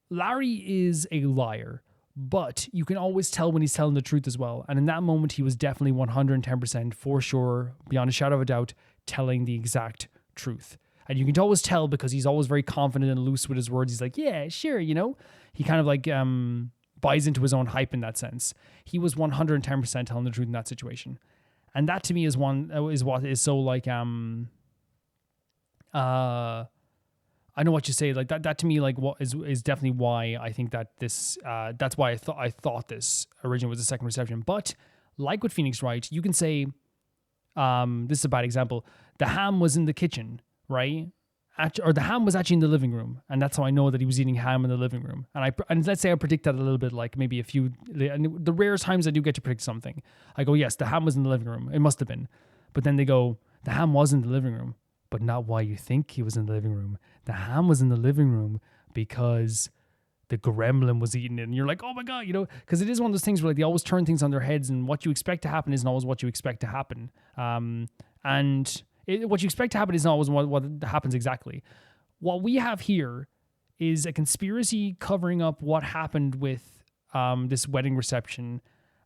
Larry is a liar, but you can always tell when he's telling the truth as well. And in that moment, he was definitely 110% for sure, beyond a shadow of a doubt, telling the exact truth. And you can always tell because he's always very confident and loose with his words. He's like, yeah, sure, you know? He kind of like buys into his own hype in that sense. He was 110% telling the truth in that situation. And that to me is what is so like I know what you say. Like that to me, like what is definitely why I think that this. That's why I thought this originally was a second reception. But like with Phoenix Wright, you can say, this is a bad example. The ham was in the kitchen, right? Or the ham was actually in the living room, and that's how I know that he was eating ham in the living room. And let's say I predict that a little bit, like maybe a few. And the rare times I do get to predict something, I go, yes, the ham was in the living room. It must have been. But then they go, the ham was in the living room, but not why you think he was in the living room. The ham was in the living room because the gremlin was eating it. And you're like, oh my God, because it is one of those things where like they always turn things on their heads, and what you expect to happen isn't always what you expect to happen. What you expect to happen isn't always what happens exactly. What we have here is a conspiracy covering up what happened with this wedding reception.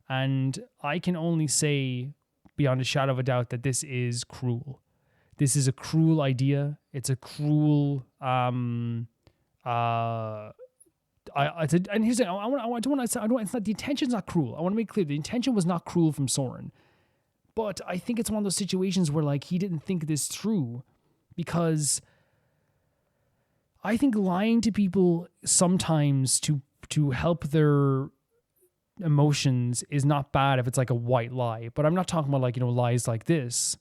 And I can only say, beyond a shadow of a doubt, that this is cruel. This is a cruel idea. It's a cruel. And here's the thing. It's not the intention's not cruel. I want to make clear the intention was not cruel from Soren, but I think it's one of those situations where like he didn't think this through, because I think lying to people sometimes to help their emotions is not bad if it's like a white lie. But I'm not talking about like lies like this.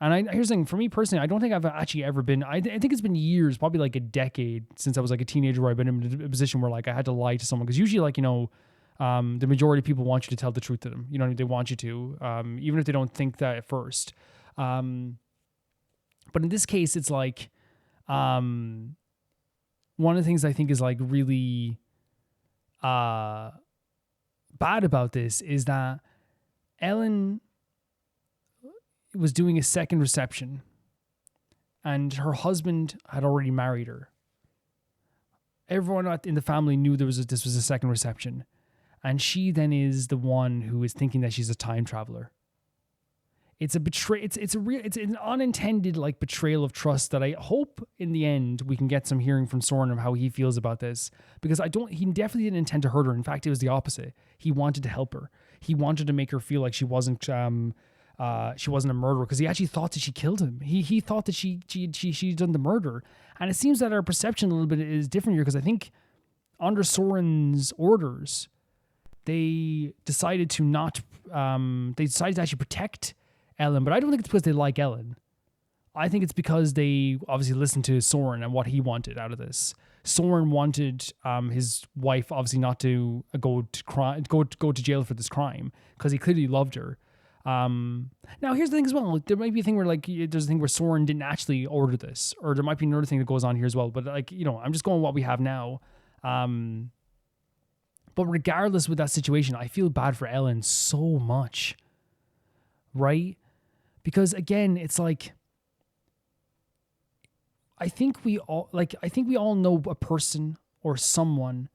And here's the thing, for me personally, I don't think I've actually ever been, I think it's been years, probably like a decade since I was like a teenager where I've been in a position where like I had to lie to someone. Because usually like, the majority of people want you to tell the truth to them. They want you to, even if they don't think that at first. But in this case, it's like, one of the things I think is like really bad about this is that Ellen was doing a second reception, and her husband had already married her. Everyone in the family knew this was a second reception, and she then is the one who is thinking that she's a time traveler. It's a it's an unintended like betrayal of trust that I hope in the end we can get some hearing from Soren of how he feels about this, because he definitely didn't intend to hurt her. In fact, it was the opposite. He wanted to help her. He wanted to make her feel like she wasn't a murderer, because he actually thought that she killed him. He thought that she'd done the murder. And it seems that our perception a little bit is different here, because I think under Soren's orders, they decided to actually protect Ellen. But I don't think it's because they like Ellen. I think it's because they obviously listened to Soren and what he wanted out of this. Soren wanted his wife obviously not to go to jail for this crime, because he clearly loved her. Now here's the thing as well. There might be a thing where like there's a thing where Soren didn't actually order this, or there might be another thing that goes on here as well. But like I'm just going with what we have now. But regardless with that situation, I feel bad for Ellen so much, right? Because again, it's like I think we all know a person or someone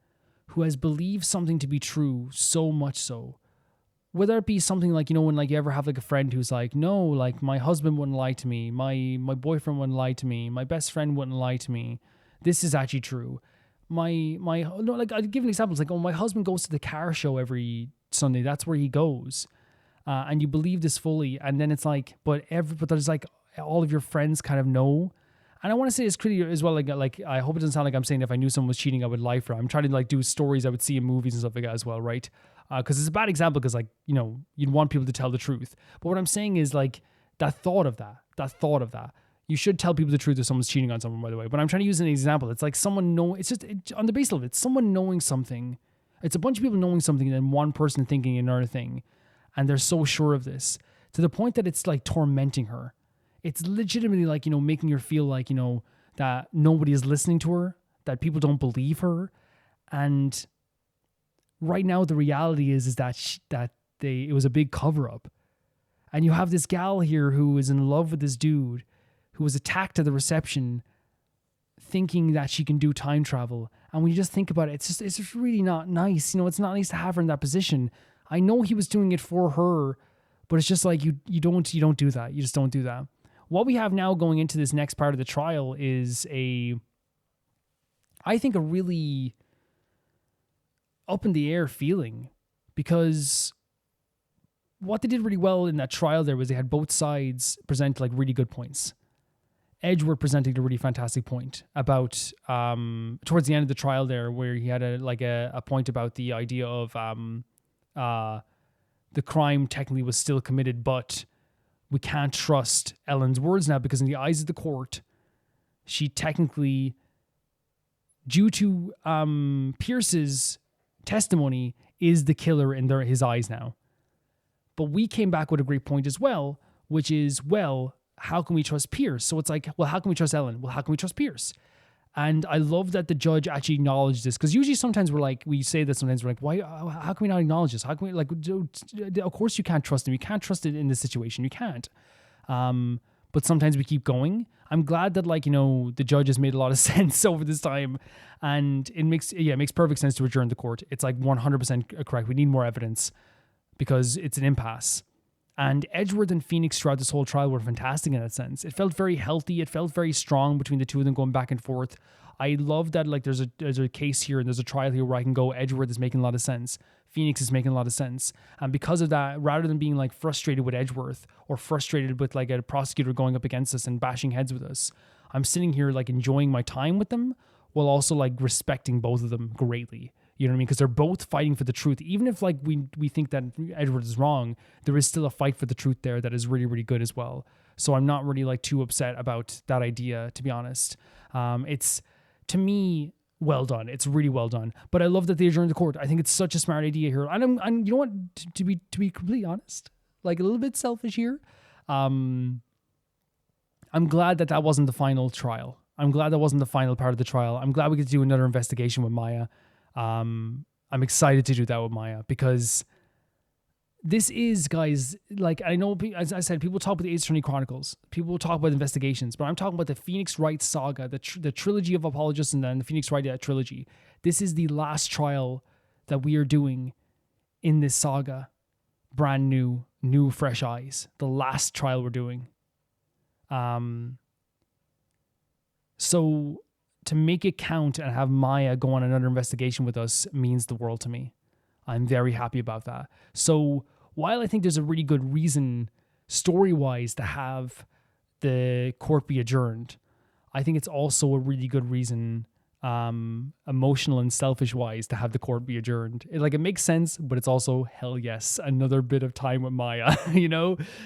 who has believed something to be true so much so. Whether it be something like, when like you ever have like a friend who's like, no, like my husband wouldn't lie to me. My boyfriend wouldn't lie to me. My best friend wouldn't lie to me. This is actually true. I'll give an example. It's like, my husband goes to the car show every Sunday. That's where he goes. And you believe this fully. And then it's like, but there's like all of your friends kind of know. And I want to say it's pretty as well. Like I hope it doesn't sound like I'm saying if I knew someone was cheating, I would lie for her. I'm trying to like do stories I would see in movies and stuff like that as well, right? Because it's a bad example, because like you'd want people to tell the truth. But what I'm saying is like that thought of that. You should tell people the truth if someone's cheating on someone, by the way. But I'm trying to use an example. It's like someone knowing. It's just on the base level. It's someone knowing something. It's a bunch of people knowing something, and then one person thinking another thing, and they're so sure of this to the point that it's like tormenting her. It's legitimately like, making her feel like, that nobody is listening to her, that people don't believe her. And right now, the reality is that it was a big cover up. And you have this gal here who is in love with this dude who was attacked at the reception, thinking that she can do time travel. And when you just think about it, it's just really not nice. It's not nice to have her in that position. I know he was doing it for her, but it's just like you don't do that. You just don't do that. What we have now going into this next part of the trial is I think a really up in the air feeling, because what they did really well in that trial there was they had both sides present like really good points. Edgeworth presenting a really fantastic point about towards the end of the trial there, where he had a point about the idea of the crime technically was still committed, but we can't trust Ellen's words now because in the eyes of the court, she technically, due to Pierce's testimony, is the killer in his eyes now. But we came back with a great point as well, which is, well, how can we trust Pierce? So it's like, well, how can we trust Ellen? Well, how can we trust Pierce? And I love that the judge actually acknowledged this, because usually sometimes we say that sometimes we're like, why? How can we not acknowledge this? How can we, of course you can't trust him. You can't trust it in this situation. You can't. But sometimes we keep going. I'm glad that the judge has made a lot of sense over this time, and it makes perfect sense to adjourn the court. It's like 100% correct. We need more evidence because it's an impasse. And Edgeworth and Phoenix throughout this whole trial were fantastic in that sense. It felt very healthy. It felt very strong between the two of them going back and forth. I love that there's a case here and there's a trial here where I can go, Edgeworth is making a lot of sense. Phoenix is making a lot of sense. And because of that, rather than being frustrated with Edgeworth or frustrated with a prosecutor going up against us and bashing heads with us, I'm sitting here enjoying my time with them while also respecting both of them greatly. You know what I mean? Because they're both fighting for the truth. Even if we think that Edgeworth is wrong, there is still a fight for the truth there that is really, really good as well. So I'm not really too upset about that idea, to be honest. It's, to me, well done. It's really well done. But I love that they adjourned the court. I think it's such a smart idea here. And you know what? To be completely honest, a little bit selfish here. I'm glad that wasn't the final trial. I'm glad that wasn't the final part of the trial. I'm glad we get to do another investigation with Maya. I'm excited to do that with Maya because this is, guys, I know, as I said, people talk about the Ace Attorney Chronicles, people talk about investigations, but I'm talking about the Phoenix Wright saga, the trilogy of apologists, and then the Phoenix Wright trilogy. This is the last trial that we are doing in this saga. Brand new, fresh eyes. The last trial we're doing. So to make it count and have Maya go on another investigation with us means the world to me. I'm very happy about that. So while I think there's a really good reason story-wise to have the court be adjourned, I think it's also a really good reason emotional and selfish-wise to have the court be adjourned. It makes sense, but it's also, hell yes, another bit of time with Maya,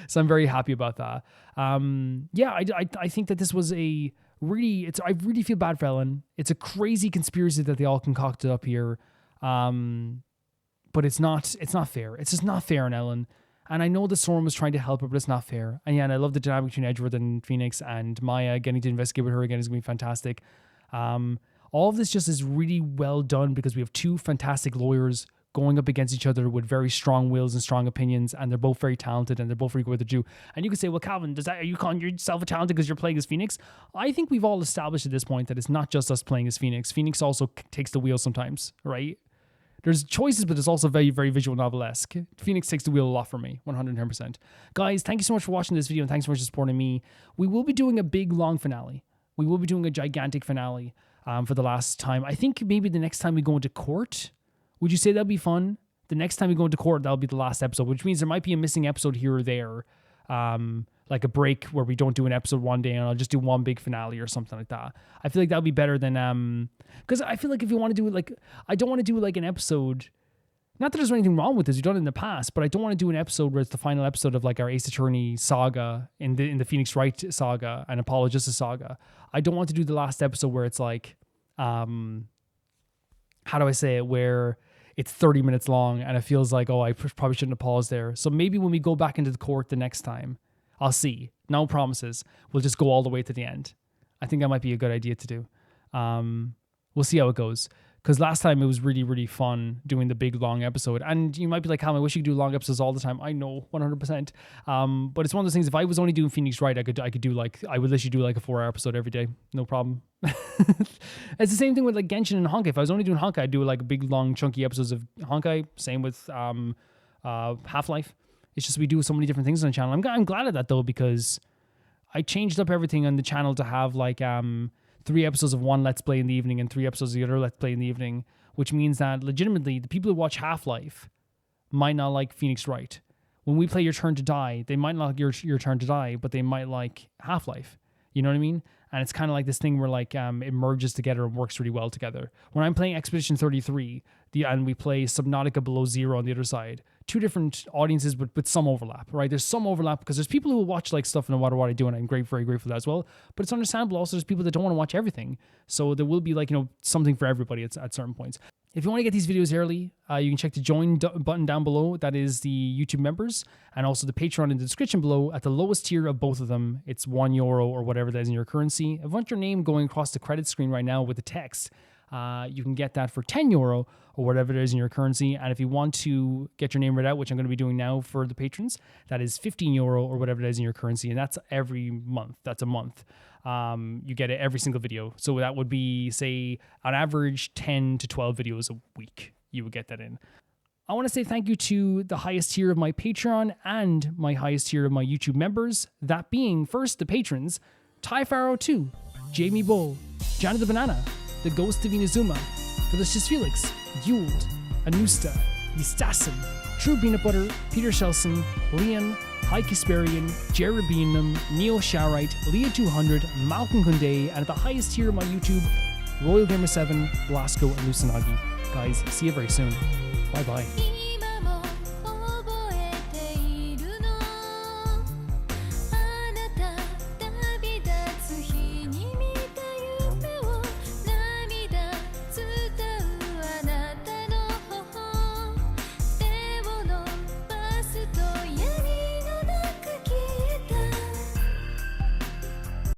So I'm very happy about that. I think that this was I really feel bad for Ellen. It's a crazy conspiracy that they all concocted up here. But it's not fair. It's just not fair on Ellen. And I know the Storm was trying to help her, but it's not fair. And yeah, and I love the dynamic between Edgeworth and Phoenix, and Maya getting to investigate with her again is going to be fantastic. All of this just is really well done because we have two fantastic lawyers going up against each other with very strong wills and strong opinions, and they're both very talented and they're both very good at what they do. And you could say, well, Calvin, are you calling yourself a talented because you're playing as Phoenix? I think we've all established at this point that it's not just us playing as Phoenix. Phoenix also takes the wheel sometimes, right? There's choices, but it's also very, very visual novel-esque. Phoenix takes the wheel a lot for me, 110%. Guys, thank you so much for watching this video, and thanks so much for supporting me. We will be doing a big, long finale. We will be doing a gigantic finale for the last time. I think maybe the next time we go into court, would you say that'd be fun? The next time we go into court, that'll be the last episode, which means there might be a missing episode here or there. Like a break where we don't do an episode one day and I'll just do one big finale or something like that. I feel like that would be better than, because I feel like if you want to do it, I don't want to do an episode, not that there's anything wrong with this, we've done it in the past, but I don't want to do an episode where it's the final episode of our Ace Attorney saga in the Phoenix Wright saga and Apollo Justice saga. I don't want to do the last episode where it's how do I say it, where it's 30 minutes long and it feels like, oh, I probably shouldn't have paused there. So maybe when we go back into the court the next time, I'll see. No promises. We'll just go all the way to the end. I think that might be a good idea to do. We'll see how it goes. Because last time it was really, really fun doing the big, long episode. And you might be like, Callum, I wish you could do long episodes all the time. I know, 100%. But it's one of those things, if I was only doing Phoenix Wright, I would literally do a 4-hour episode every day. No problem. It's the same thing with Genshin and Honkai. If I was only doing Honkai, I'd do big, long, chunky episodes of Honkai. Same with Half-Life. It's just we do so many different things on the channel. I'm glad of that, though, because I changed up everything on the channel to have 3 episodes of one Let's Play in the evening and 3 episodes of the other Let's Play in the evening, which means that legitimately the people who watch Half-Life might not like Phoenix Wright. When we play Your Turn to Die, they might not like your Turn to Die, but they might like Half-Life. You know what I mean? And it's kind of like this thing where like it merges together and works really well together. When I'm playing Expedition 33, and we play Subnautica Below Zero on the other side, two different audiences with some overlap, right? There's some overlap because there's people who will watch like stuff in the water what I do, and I'm very grateful for that as well. But it's understandable also there's people that don't want to watch everything. So there will be like, something for everybody at certain points. If you want to get these videos early, you can check the join button down below. That is the YouTube members, and also the Patreon in the description below. At the lowest tier of both of them, it's €1 or whatever that is in your currency. If you want your name going across the credit screen right now with the text, you can get that for €10 or whatever it is in your currency. And if you want to get your name read out, which I'm going to be doing now for the patrons, that is €15 or whatever it is in your currency. And that's every month. That's a month. You get it every single video. So that would be, say, on average, 10 to 12 videos a week. You would get that in. I want to say thank you to the highest tier of my Patreon and my highest tier of my YouTube members. That being, first, the patrons, Ty Pharaoh 2, Jamie Bull, Johnny the Banana, The Ghost of Inazuma, Delicious Felix, Yuld, Anusta, Yistasin, True Peanut Butter, Peter Shelson, Leon, High Kasperian, Jared Beanham, Neo Sharite, Leah 200, Malcolm Kunde, and at the highest tier of my YouTube, Royal Gamer 7, Blasco, and Lusanagi. Guys, see you very soon. Bye-bye.